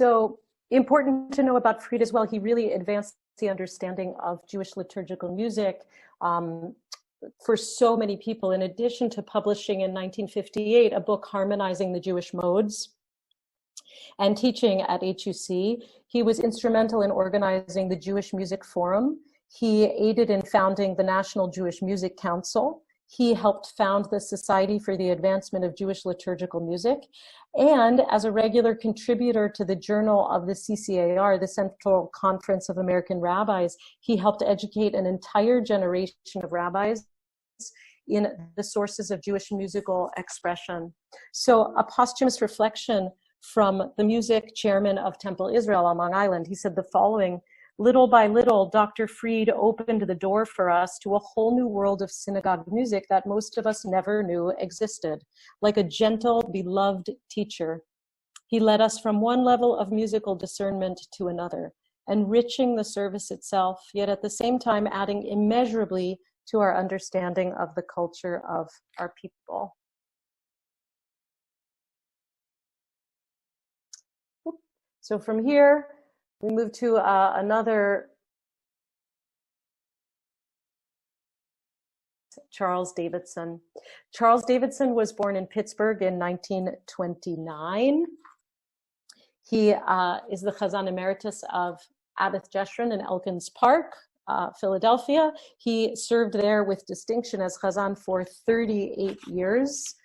So important to know about Fried as well, he really advanced the understanding of Jewish liturgical music for so many people. In addition to publishing in 1958 a book harmonizing the Jewish modes and teaching at HUC, he was instrumental in organizing the Jewish Music Forum. He aided in founding the National Jewish Music Council. He helped found the Society for the Advancement of Jewish Liturgical Music. And as a regular contributor to the Journal of the CCAR, the Central Conference of American Rabbis, he helped educate an entire generation of rabbis in the sources of Jewish musical expression. So a posthumous reflection from the music chairman of Temple Israel on Long Island. He said the following: little by little, Dr. Fried opened the door for us to a whole new world of synagogue music that most of us never knew existed. Like a gentle, beloved teacher, he led us from one level of musical discernment to another, enriching the service itself, yet at the same time adding immeasurably to our understanding of the culture of our people. So from here, we move to another Charles Davidson. Charles Davidson was born in Pittsburgh in 1929. He is the Chazan Emeritus of Abbot Jeshurun in Elkins Park, Philadelphia. He served there with distinction as Chazan for 38 years.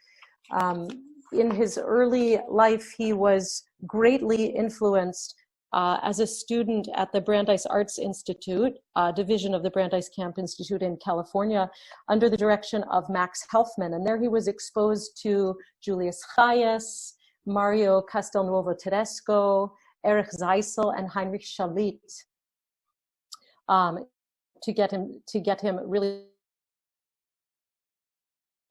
In his early life, he was greatly influenced as a student at the Brandeis Arts Institute, division of the Brandeis Camp Institute in California, under the direction of Max Helfman. And there he was exposed to Julius Hayes, Mario Castelnuovo Tedesco, Erich Zeissel, and Heinrich Schalit, to get him really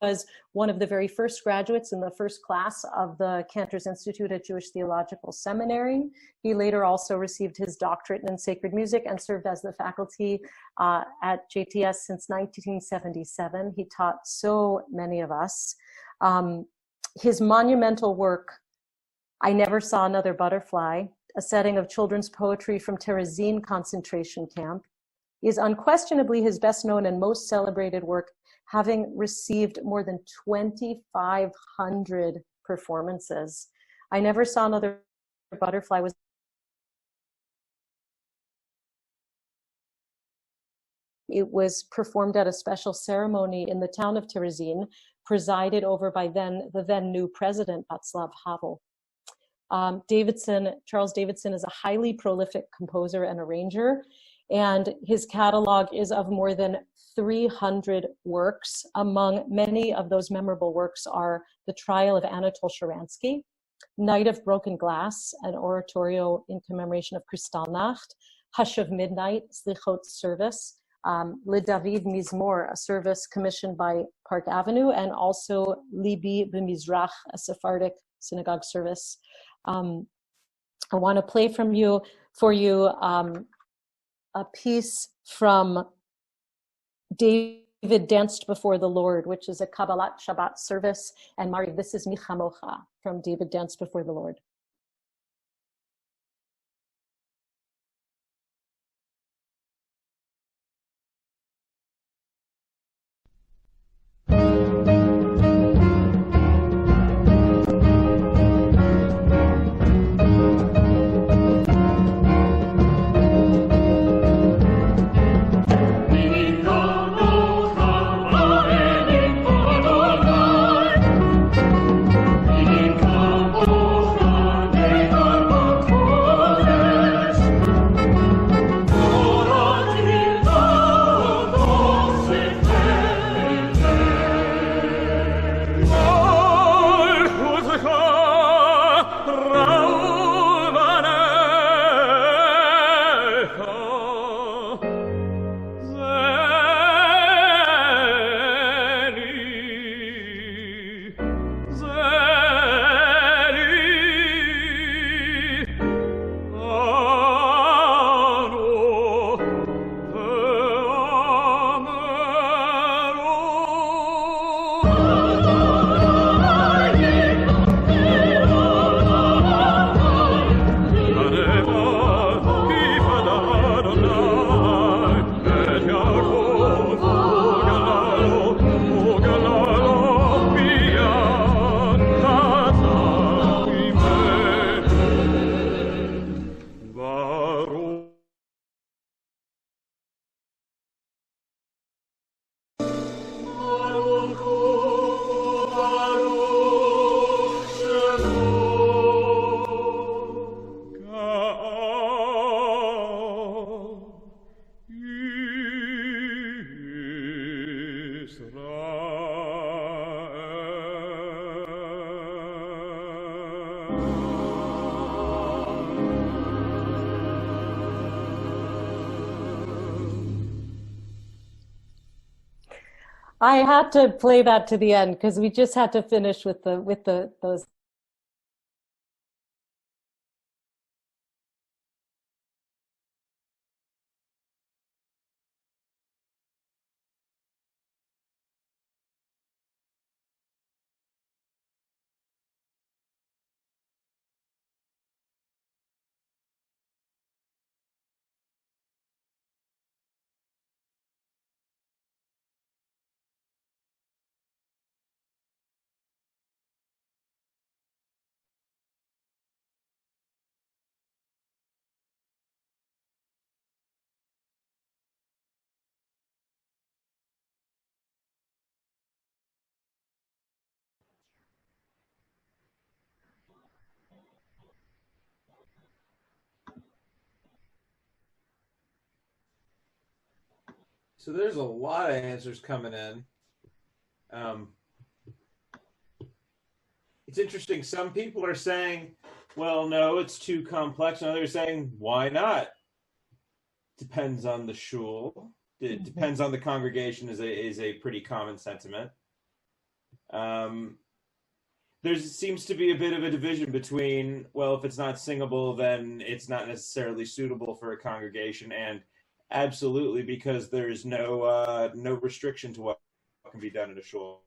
was one of the very first graduates in the first class of the Cantors Institute at Jewish Theological Seminary. He later also received his doctorate in sacred music and served as the faculty at JTS since 1977. He taught so many of us. His monumental work, I Never Saw Another Butterfly, a setting of children's poetry from Terezin concentration camp, is unquestionably his best known and most celebrated work, having received more than 2,500 performances. I Never Saw Another Butterfly was performed at a special ceremony in the town of Terezin, presided over by the then new president, Václav Havel. Charles Davidson is a highly prolific composer and arranger, and his catalog is of more than 300 works. Among many of those memorable works are The Trial of Anatol Sharansky, Night of Broken Glass, an oratorio in commemoration of Kristallnacht, Hush of Midnight, Slichot service, Le David Mizmor, a service commissioned by Park Avenue, and also Libi B'Mizrach, a Sephardic synagogue service. I want to play for you a piece from David Danced Before the Lord, which is a Kabbalat Shabbat service, and Mari, this is Michamocha from David Danced Before the Lord. I had to play that to the end because we just had to finish with those. So there's a lot of answers coming in. It's interesting. Some people are saying, well, no, it's too complex. And others are saying, why not? Depends on the shul. It depends on the congregation is a pretty common sentiment. There seems to be a bit of a division between, well, if it's not singable, then it's not necessarily suitable for a congregation, and absolutely, because there's no restriction to what can be done in a shul.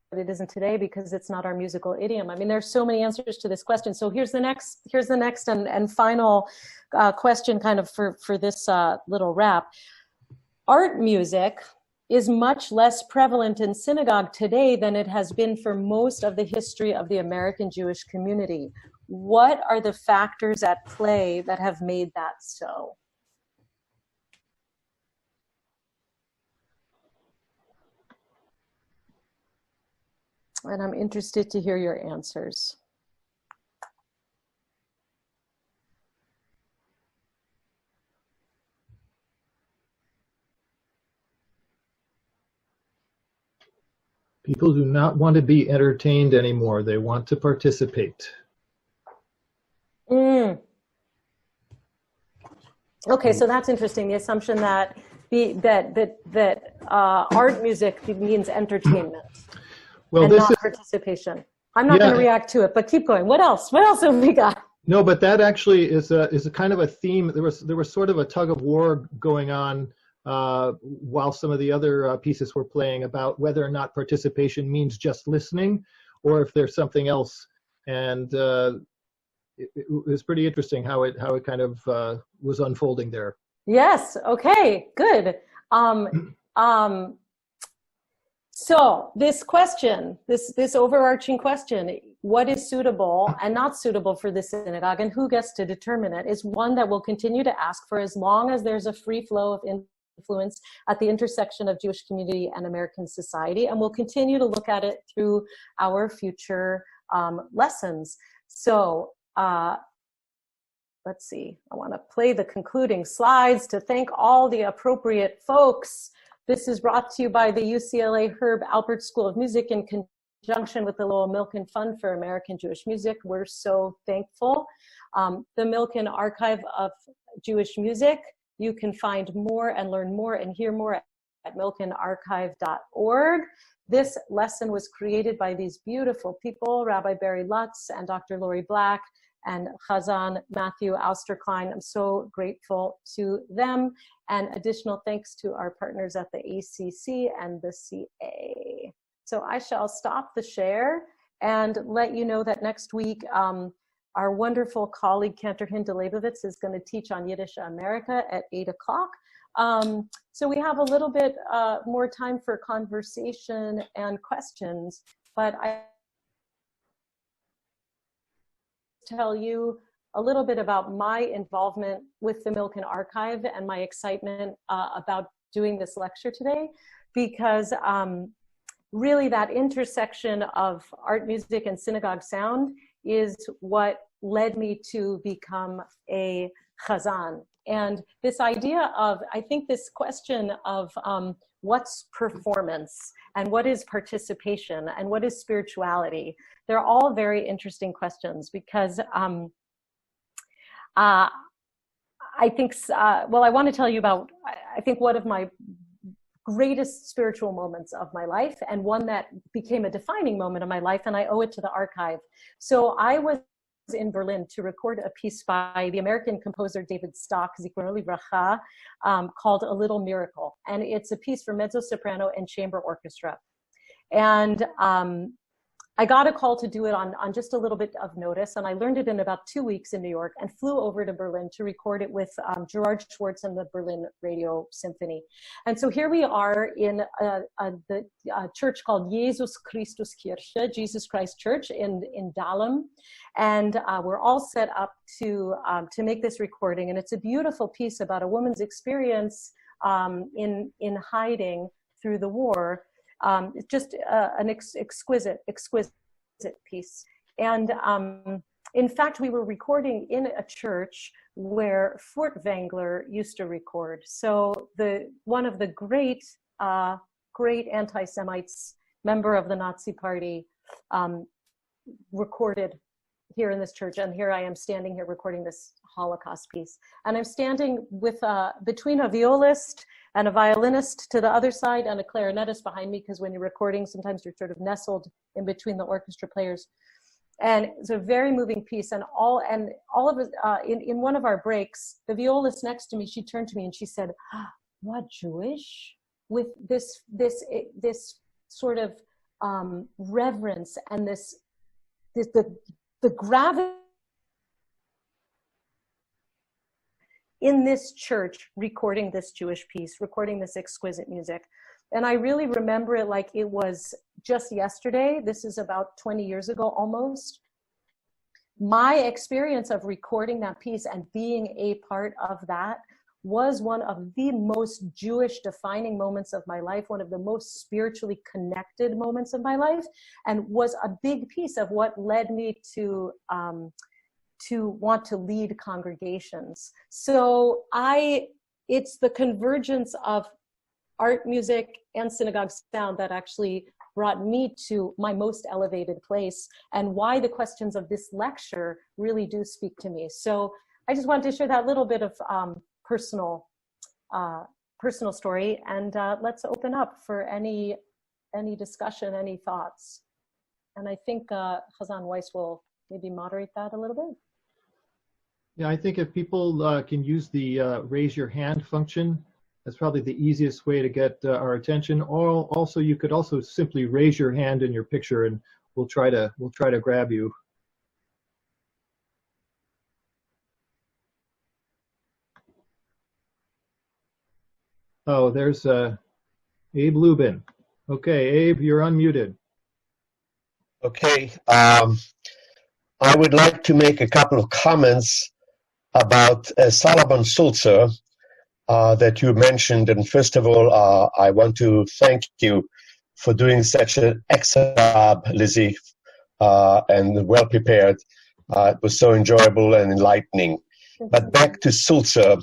But it isn't today because it's not our musical idiom. I mean, there's so many answers to this question. So here's the next and final question kind of for this little wrap. Art music is much less prevalent in synagogue today than it has been for most of the history of the American Jewish community. What are the factors at play that have made that so? And I'm interested to hear your answers. People do not want to be entertained anymore. They want to participate. Okay, so that's interesting. The assumption that art music means entertainment, well, and this not is participation. I'm not going to react to it, but keep going. What else? What else have we got? No, but that actually is a kind of a theme. There was sort of a tug of war going on while some of the other pieces were playing about whether or not participation means just listening, or if there's something else. And it was pretty interesting how it kind of was unfolding there. Yes. Okay. Good. So this question, this overarching question, what is suitable and not suitable for the synagogue, and who gets to determine it, is one that we'll continue to ask for as long as there's a free flow of influence at the intersection of Jewish community and American society, and we'll continue to look at it through our future lessons. So let's see, I want to play the concluding slides to thank all the appropriate folks. This is brought to you by the UCLA Herb Alpert School of Music in conjunction with the Lowell Milken Fund for American Jewish Music. We're so thankful. The Milken Archive of Jewish Music. You can find more and learn more and hear more at milkenarchive.org. This lesson was created by these beautiful people, Rabbi Barry Lutz and Dr. Lori Black and Chazan Matthew Austerklein. I'm so grateful to them. And additional thanks to our partners at the ACC and the CA. So I shall stop the share and let you know that next week, our wonderful colleague Cantor Hinda Leibovitz is going to teach on Yiddish America at 8 o'clock. So we have a little bit more time for conversation and questions, but I tell you a little bit about my involvement with the Milken Archive and my excitement about doing this lecture today, because really that intersection of art, music, and synagogue sound is what led me to become a chazan. And this idea of, I think this question of what's performance and what is participation and what is spirituality, they're all very interesting questions because I think, well, I want to tell you about, I think one of my greatest spiritual moments of my life, and one that became a defining moment of my life, and I owe it to the archive. So I was in Berlin to record a piece by the American composer David Stock, Zichrono Livracha, called A Little Miracle. And it's a piece for mezzo-soprano and chamber orchestra. And I got a call to do it on just a little bit of notice, and I learned it in about 2 weeks in New York and flew over to Berlin to record it with Gerard Schwartz and the Berlin Radio Symphony. And so here we are in the church called Jesus Christus Kirche, Jesus Christ Church in Dahlem, and we're all set up to make this recording. And it's a beautiful piece about a woman's experience in hiding through the war. It's just an exquisite piece. And in fact, we were recording in a church where Furtwängler used to record. So one of the great anti-Semites, member of the Nazi Party, recorded here in this church. And here I am standing here recording this Holocaust piece. And I'm standing with between a violist and a violinist to the other side and a clarinetist behind me, because when you're recording, sometimes you're sort of nestled in between the orchestra players. And it's a very moving piece. And all of us, in one of our breaks, the violist next to me, she turned to me and she said, "What, Jewish?" With this sort of reverence and the gravity in this church, recording this Jewish piece, recording this exquisite music. And I really remember it like it was just yesterday. This is about 20 years ago almost. My experience of recording that piece and being a part of that was one of the most Jewish defining moments of my life, one of the most spiritually connected moments of my life, and was a big piece of what led me to want to lead congregations. So it's the convergence of art, music, and synagogue sound that actually brought me to my most elevated place, and why the questions of this lecture really do speak to me. So I just wanted to share that little bit of personal story, and let's open up for any discussion, any thoughts. And I think Chazan Weiss will maybe moderate that a little bit. Yeah, I think if people can use the raise your hand function, that's probably the easiest way to get our attention. Or also, you could also simply raise your hand in your picture, and we'll try to grab you. Oh, there's Abe Lubin. Okay, Abe, you're unmuted. Okay, I would like to make a couple of comments about Solomon Sulzer that you mentioned. And first of all, I want to thank you for doing such an excellent job, Lizzie, and well prepared. It was so enjoyable and enlightening. But back to Sulzer.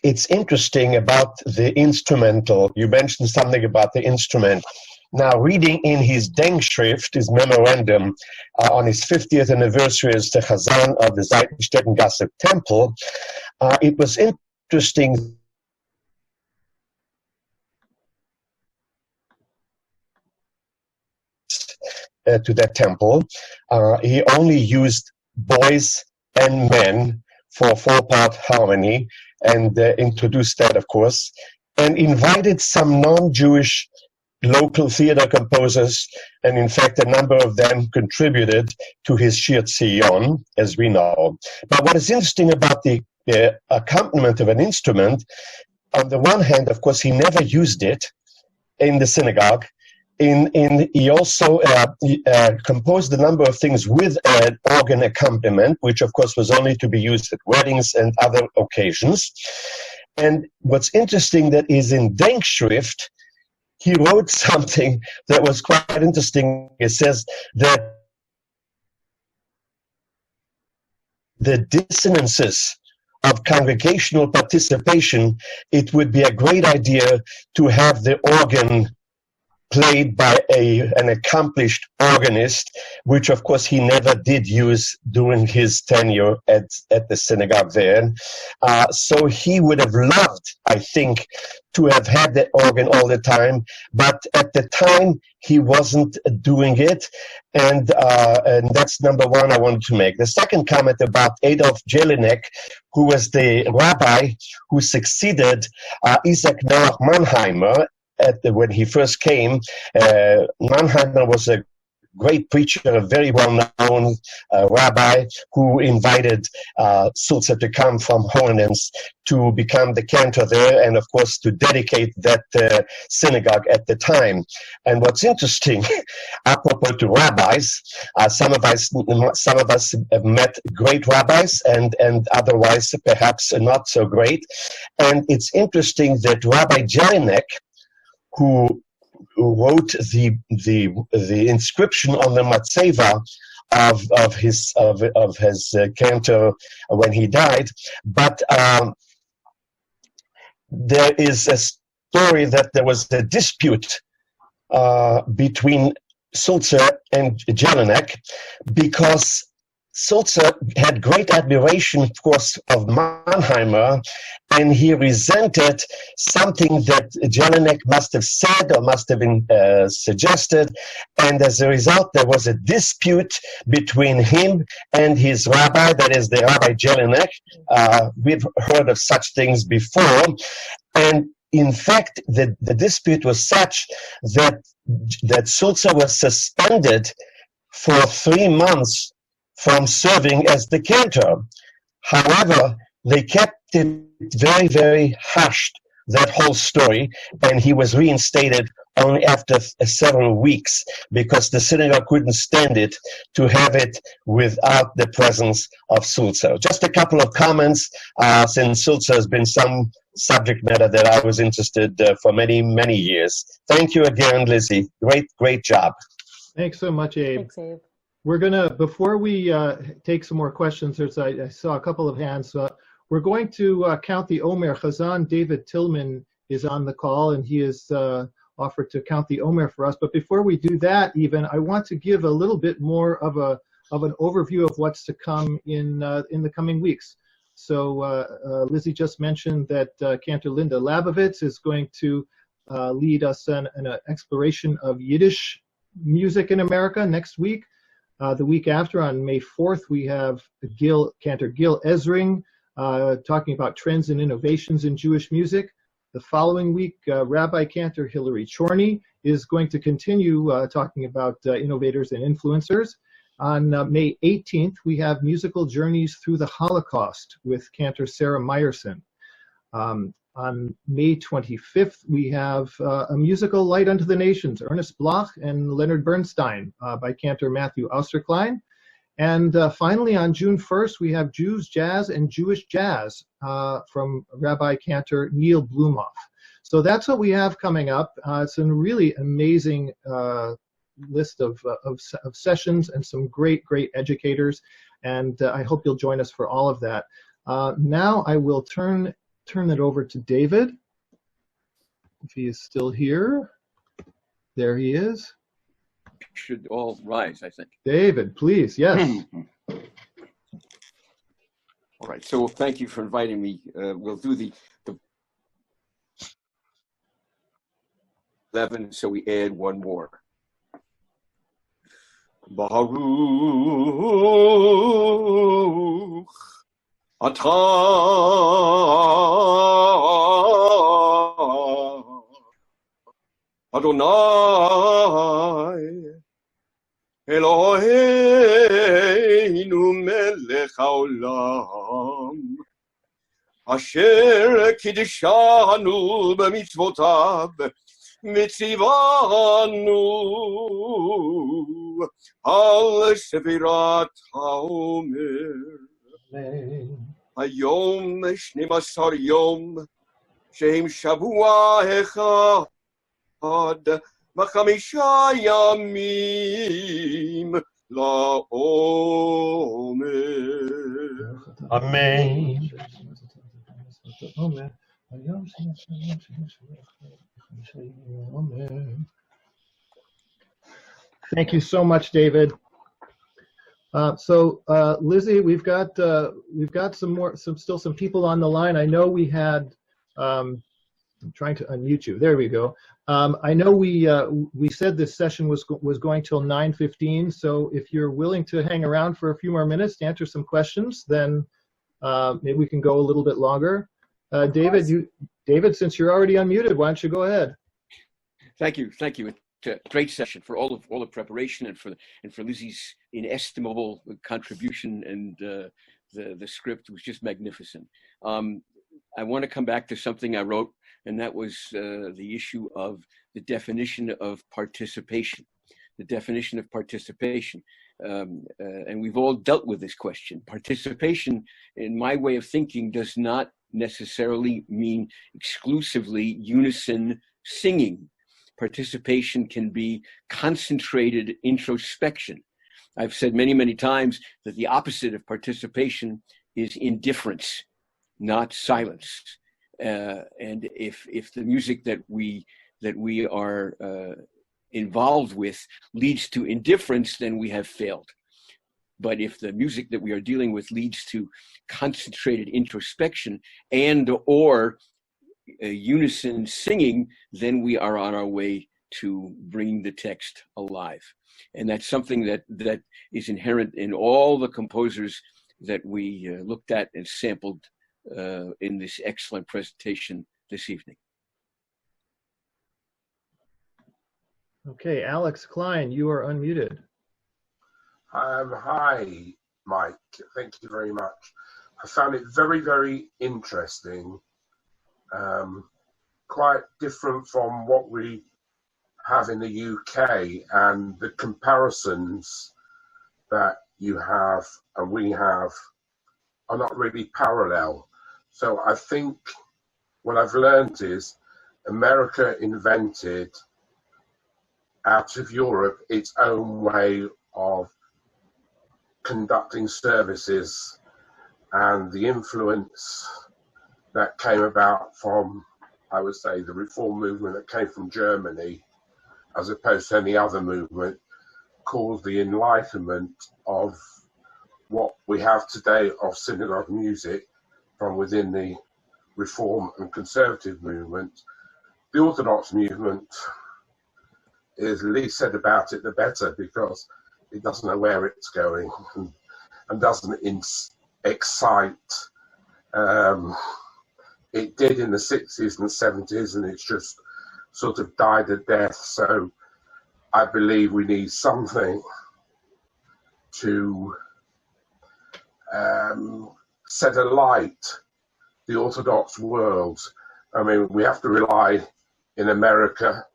It's interesting about the instrumental. You mentioned something about the instrument. Now, reading in his Denkschrift, his memorandum, on his 50th anniversary as the Chazan of the Seitensteckengasse Temple, it was interesting to that temple. He only used boys and men for four-part harmony, and introduced that, of course, and invited some non-Jewish local theater composers, and in fact a number of them contributed to his Shir Tzion, as we know. But what is interesting about the accompaniment of an instrument, on the one hand, of course, he never used it in the synagogue. He also composed a number of things with an organ accompaniment, which of course was only to be used at weddings and other occasions. And what's interesting that is in Denkschrift, he wrote something that was quite interesting. It says that the dissonances of congregational participation, it would be a great idea to have the organ played by an accomplished organist, which of course he never did use during his tenure at the synagogue there. So he would have loved, I think, to have had that organ all the time, but at the time he wasn't doing it, and that's number one I wanted to make. The second comment about Adolf Jelinek, who was the rabbi who succeeded Isaac Noach Mannheimer when he first came. Mannheimer was a great preacher, a very well-known rabbi who invited Sulzer to come from Hohenems to become the cantor there, and of course to dedicate that synagogue at the time. And what's interesting, apropos to rabbis, some of us have met great rabbis, and otherwise perhaps not so great. And it's interesting that Rabbi Jelinek, who wrote the inscription on the matzeva of his cantor when he died, but there is a story that there was a dispute between Sulzer and Jelinek, because Sulzer had great admiration, of course, of Mannheimer, and he resented something that Jelinek must have said or must have been suggested, and as a result, there was a dispute between him and his rabbi, that is the Rabbi Jelinek. We've heard of such things before, and in fact, the dispute was such that Sulzer was suspended for 3 months from serving as the cantor. However, they kept it very, very hushed, that whole story, and he was reinstated only after several weeks because the synagogue couldn't stand it to have it without the presence of Sulzer. Just a couple of comments, since Sulzer has been some subject matter that I was interested for many, many years. Thank you again, Lizzie. Great job. Thanks so much, Abe. Thanks, Abe. We're gonna, before we take some more questions, I saw a couple of hands. We're going to count the Omer. Chazan David Tillman is on the call, and he has offered to count the Omer for us. But before we do that, even, I want to give a little bit more of an overview of what's to come in the coming weeks. So Lizzie just mentioned that Cantor Linda Labovitz is going to lead us in an exploration of Yiddish music in America next week. The week after, on May 4th, we have Cantor Gil Ezring talking about trends and innovations in Jewish music. The following week, Rabbi Cantor Hilary Chorney is going to continue talking about innovators and influencers. On May 18th, we have Musical Journeys Through the Holocaust with Cantor Sarah Meyerson. On May 25th, we have a musical Light Unto the Nations, Ernest Bloch and Leonard Bernstein by Cantor Matthew Austerklein. And finally, on June 1st, we have Jews, Jazz, and Jewish Jazz from Rabbi Cantor Neil Blumoff. So that's what we have coming up. It's a really amazing list of sessions and some great educators. And I hope you'll join us for all of that. Now I will turn it over to David, if he is still here. There he is. Should all rise, I think. David, please, yes. All right, so thank you for inviting me. We'll do the 11, so we add one more. Baruch atah Adonai Eloheinu melech haolam asher kiddushanu b'mitzvotav mitzivanu al sefirat haomer hayom 12 yom shehem shavua echad וחמישה ימים לעומר. Amen. Thank you so much, David. Lizzie, we've got some people on the line. I know we had. I'm trying to unmute you. There we go. I know we said this session was going till 9:15. So if you're willing to hang around for a few more minutes to answer some questions, then maybe we can go a little bit longer. David, since you're already unmuted, why don't you go ahead? Thank you. It's a great session for all the preparation and for Lizzie's inestimable contribution, and the script was just magnificent. I want to come back to something I wrote, and that was the issue of the definition of participation. The definition of participation. And we've all dealt with this question. Participation, in my way of thinking, does not necessarily mean exclusively unison singing. Participation can be concentrated introspection. I've said many, many times that the opposite of participation is indifference, not silence. And if the music that we are involved with leads to indifference, then we have failed. But if the music that we are dealing with leads to concentrated introspection and or unison singing, then we are on our way to bringing the text alive. And that's something that is inherent in all the composers that we looked at and sampled in this excellent presentation this evening. Okay, Alex Klein, you are unmuted. Hi, Mike. Thank you very much. I found it very, very interesting. Quite different from what we have in the UK, and the comparisons that you have and we have are not really parallel. So I think what I've learned is America invented out of Europe its own way of conducting services, and the influence that came about from, I would say, the reform movement that came from Germany, as opposed to any other movement, caused the enlightenment of what we have today of synagogue music from within the reform and conservative movement. The Orthodox movement is the least said about it, the better, because it doesn't know where it's going and doesn't excite. It did in the 60s and 70s, and it's just sort of died a death. So I believe we need something to set alight the Orthodox world. I mean, we have to rely in America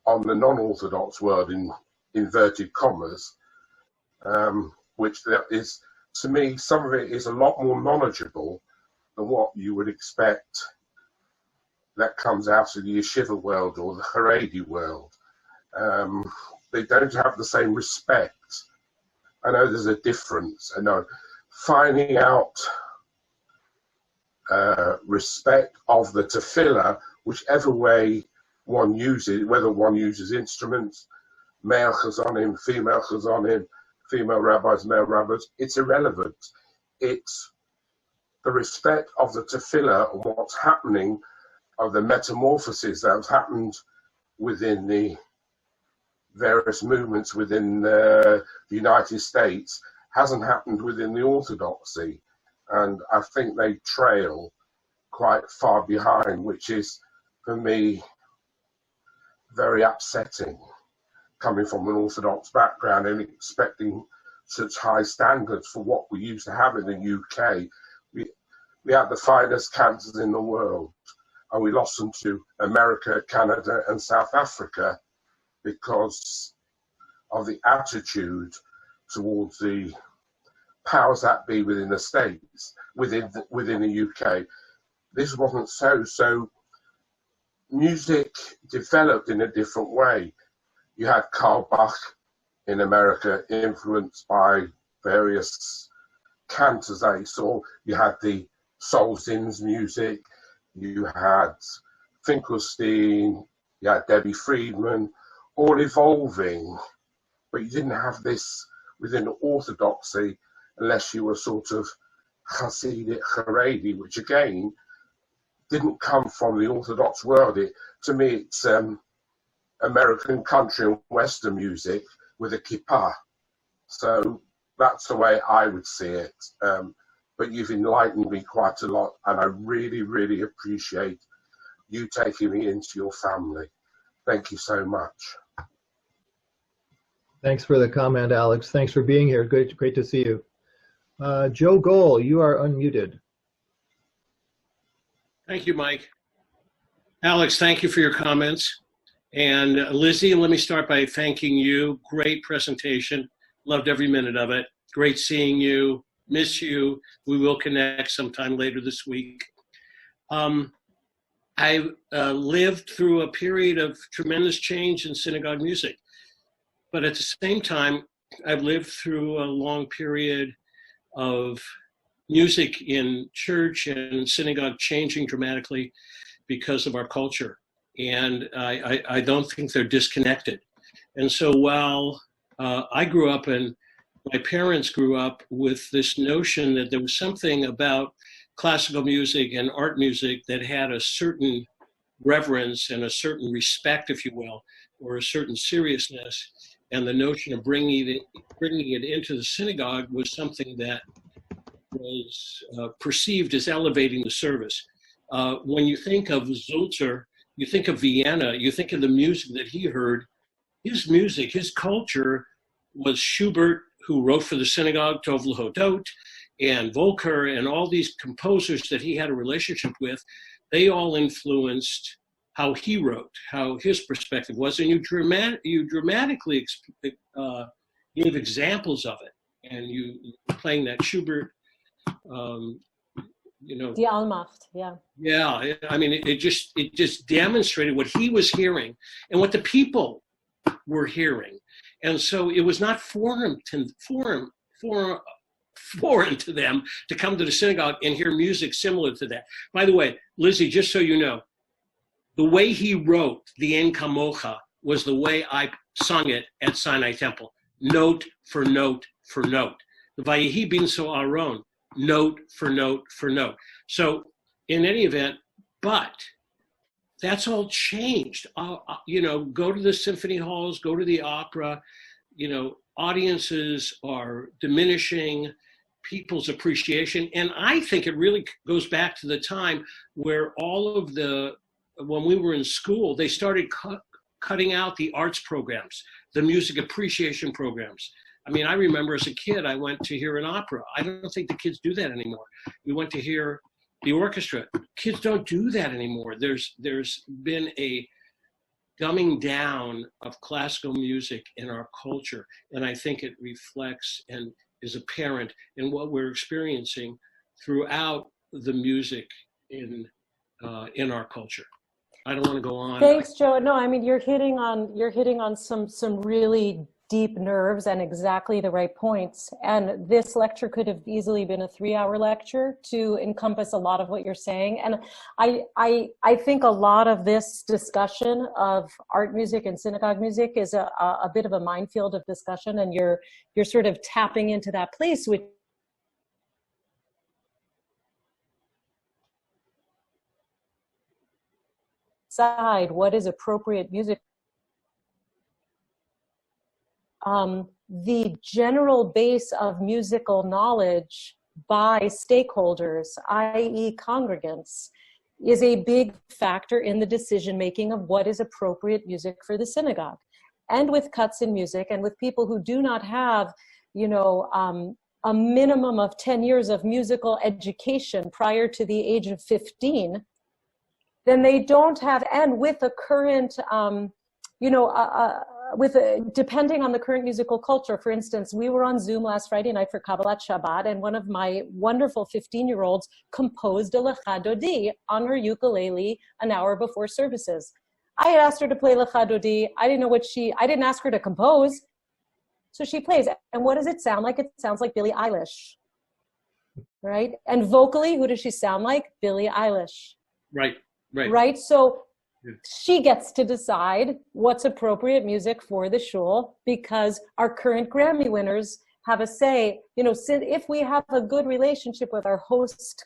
on the non-Orthodox world, in inverted commas, which there is, to me, some of it is a lot more knowledgeable than what you would expect that comes out of the yeshiva world or the Haredi world. They don't have the same respect. I know there's a difference. I know finding out respect of the tefillah, whichever way one uses, whether one uses instruments, male chazonim, female chazonim, female rabbis, male rabbis, it's irrelevant. It's the respect of the tefillah and what's happening, of the metamorphosis that has happened within the various movements within the United States, hasn't happened within the Orthodoxy. And I think they trail quite far behind, which is, for me, very upsetting, coming from an Orthodox background and expecting such high standards for what we used to have in the UK. We had the finest cantors in the world, and we lost them to America, Canada, and South Africa because of the attitude towards the powers that be within the States, within the UK. This wasn't so. So music developed in a different way. You had Karl Bach in America, influenced by various cantors that he saw. You had the Soul Sins music. You had Finkelstein. You had Debbie Friedman, all evolving. But you didn't have this within Orthodoxy unless you were sort of Hasidic Haredi, which again didn't come from the Orthodox world. To me, it's American country and Western music with a kippah. So that's the way I would see it. But you've enlightened me quite a lot, and I really, really appreciate you taking me into your family. Thank you so much. Thanks for the comment, Alex. Thanks for being here. Great to see you. Joe Goal, you are unmuted. Thank you, Mike. Alex, thank you for your comments. And Lizzie, let me start by thanking you. Great presentation. Loved every minute of it. Great seeing you. Miss you. We will connect sometime later this week. I lived through a period of tremendous change in synagogue music. But at the same time, I've lived through a long period of music in church and synagogue changing dramatically because of our culture. And I don't think they're disconnected. And so while I grew up in my parents grew up with this notion that there was something about classical music and art music that had a certain reverence and a certain respect, if you will, or a certain seriousness. And the notion of bringing it into the synagogue was something that was perceived as elevating the service. When you think of Zulzer, you think of Vienna, you think of the music that he heard. His music, his culture was Schubert, who wrote for the synagogue, Tov L'Hodot, and Volker, and all these composers that he had a relationship with. They all influenced how he wrote, how his perspective was, and you dramatically gave examples of it. And you playing that Schubert, Die Allmacht, yeah. Yeah, I mean, it just demonstrated what he was hearing and what the people were hearing. And so it was not foreign to them to come to the synagogue and hear music similar to that. By the way, Lizzie, just so you know, the way he wrote the En Kamocha was the way I sung it at Sinai Temple, note for note for note. The Vayehi bin So Aaron, note for note for note. So in any event, but that's all changed. Go to the symphony halls, go to the opera, audiences are diminishing people's appreciation. And I think it really goes back to the time where when we were in school, they started cutting out the arts programs, the music appreciation programs. I mean, I remember as a kid, I went to hear an opera. I don't think the kids do that anymore. We went to hear the orchestra. Kids don't do that anymore. There's been a dumbing down of classical music in our culture. And I think it reflects and is apparent in what we're experiencing throughout the music in our culture. I don't want to go on. Thanks, Joe. No, I mean, you're hitting on some really deep nerves and exactly the right points. And this lecture could have easily been a 3-hour lecture to encompass a lot of what you're saying. And I think a lot of this discussion of art music and synagogue music is a bit of a minefield of discussion, and you're sort of tapping into that place which decide what is appropriate music. The general base of musical knowledge by stakeholders, i.e. congregants, is a big factor in the decision-making of what is appropriate music for the synagogue. And with cuts in music, and with people who do not have, a minimum of 10 years of musical education prior to the age of 15, then they don't have, and with a current, depending on the current musical culture. For instance, we were on Zoom last Friday night for Kabbalat Shabbat, and one of my wonderful 15-year-olds composed a Lecha Dodi on her ukulele an hour before services. I had asked her to play Lecha Dodi. I didn't ask her to compose. So she plays. And what does it sound like? It sounds like Billie Eilish, right? And vocally, who does she sound like? Billie Eilish. Right. Right? So she gets to decide what's appropriate music for the shul, because our current Grammy winners have a say. If we have a good relationship with our host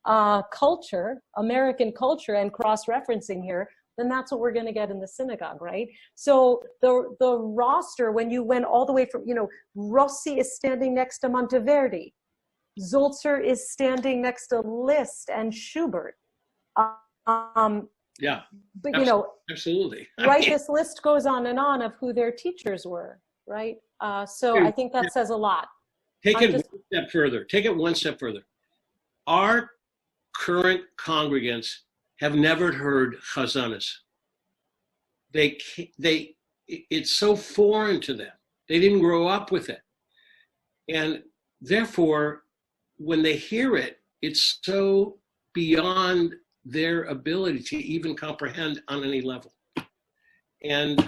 culture, American culture, and cross-referencing here, then that's what we're going to get in the synagogue, right? So the roster, when you went all the way from, Rossi is standing next to Monteverdi, Zulzer is standing next to Liszt and Schubert. Yeah, but absolutely. Right, this list goes on and on of who their teachers were, right? So I think that says a lot. Take it one step further. Our current congregants have never heard chazanas. It's so foreign to them. They didn't grow up with it. And therefore, when they hear it, it's so beyond their ability to even comprehend on any level. And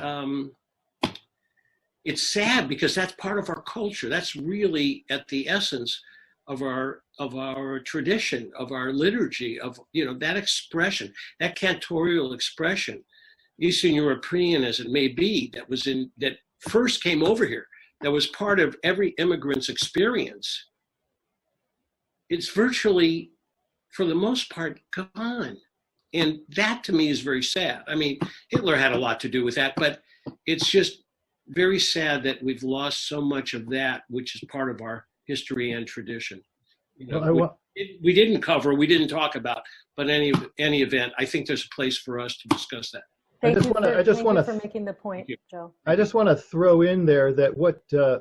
it's sad, because that's part of our culture. That's really at the essence of our tradition, of our liturgy, of that expression, that cantorial expression, Eastern European as it may be, that first came over here that was part of every immigrant's experience, it's virtually, for the most part, gone. And that to me is very sad. I mean, Hitler had a lot to do with that, but it's just very sad that we've lost so much of that, which is part of our history and tradition. You know, we didn't cover, we didn't talk about, but any event, I think there's a place for us to discuss that. Thank you for making the point, Joe. I just want to throw in there that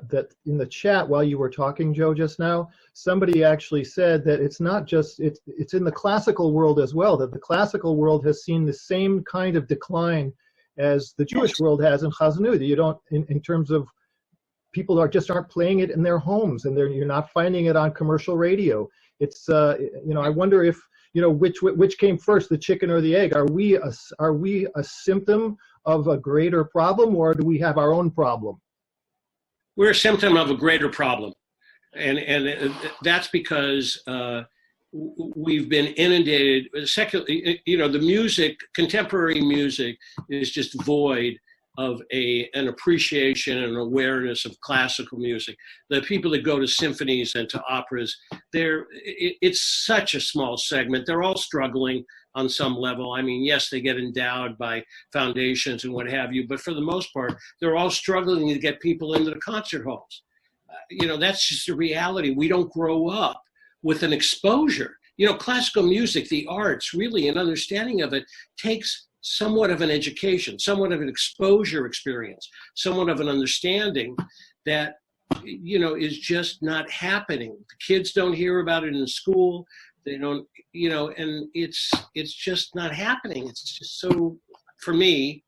that in the chat while you were talking, Joe, just now, somebody actually said that it's not just, it's in the classical world as well, that the classical world has seen the same kind of decline as the Jewish world has in Chazanu. That you don't, in terms of people aren't playing it in their homes, and you're not finding it on commercial radio. It's, you know, I wonder if, you know, which came first, the chicken or the egg? Are we a symptom of a greater problem, or do we have our own problem? We're a symptom of a greater problem, and that's because we've been inundated. Secular, you know, the music, contemporary music, is just void of an appreciation and awareness of classical music. The people that go to symphonies and to operas, it's such a small segment. They're all struggling on some level. I mean, yes, they get endowed by foundations and what have you, but for the most part, they're all struggling to get people into the concert halls. You know, that's just a reality. We don't grow up with an exposure. You know, classical music, the arts, really, an understanding of it takes somewhat of an education, somewhat of an exposure experience, somewhat of an understanding that, you know, is just not happening. The kids don't hear about it in school. They don't, you know, and it's just not happening. It's just so, for me,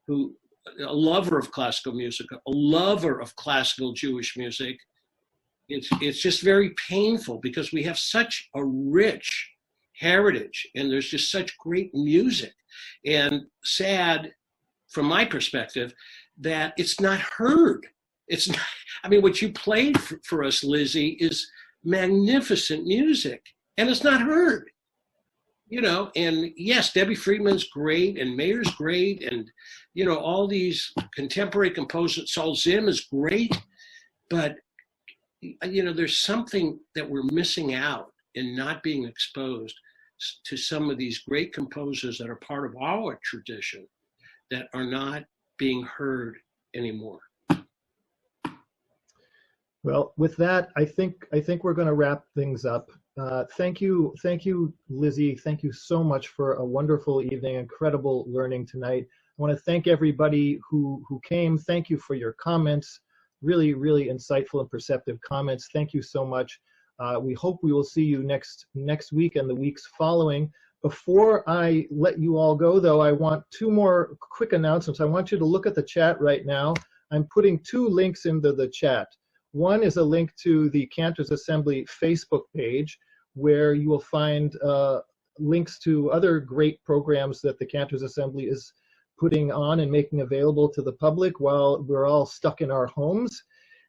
who a lover of classical music, a lover of classical Jewish music, it's just very painful because we have such a rich heritage and there's just such great music. And sad, from my perspective, that it's not heard. It's not, I mean, what you played for us, Lizzie, is magnificent music, and it's not heard. You know, and yes, Debbie Friedman's great, and Mayer's great, and, you know, all these contemporary composers, Saul Zim is great, but, you know, there's something that we're missing out in not being exposed to some of these great composers that are part of our tradition that are not being heard anymore. Well, with that, I think we're going to wrap things up. Thank you, Lizzie. Thank you so much for a wonderful evening, incredible learning tonight. I want to thank everybody who came. Thank you for your comments. Really, really insightful and perceptive comments. Thank you so much. We hope we will see you next week and the weeks following. Before I let you all go, though, I want two more quick announcements. I want you to look at the chat right now. I'm putting two links into the chat. One is a link to the Cantors Assembly Facebook page, where you will find links to other great programs that the Cantors Assembly is putting on and making available to the public while we're all stuck in our homes.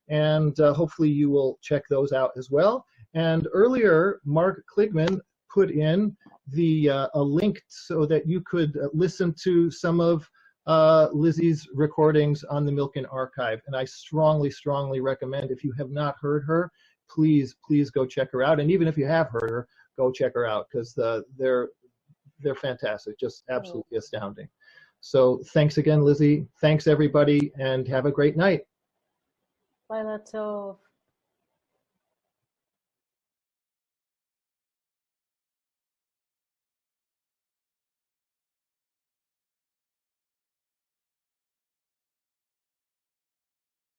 And hopefully you will check those out as well. And earlier, Mark Kligman put in a link so that you could listen to some of Lizzie's recordings on the Milken Archive. And I strongly, strongly recommend, if you have not heard her, please go check her out. And even if you have heard her, go check her out, because they're fantastic, just absolutely astounding. So thanks again, Lizzie. Thanks, everybody, and have a great night. Laila Tov.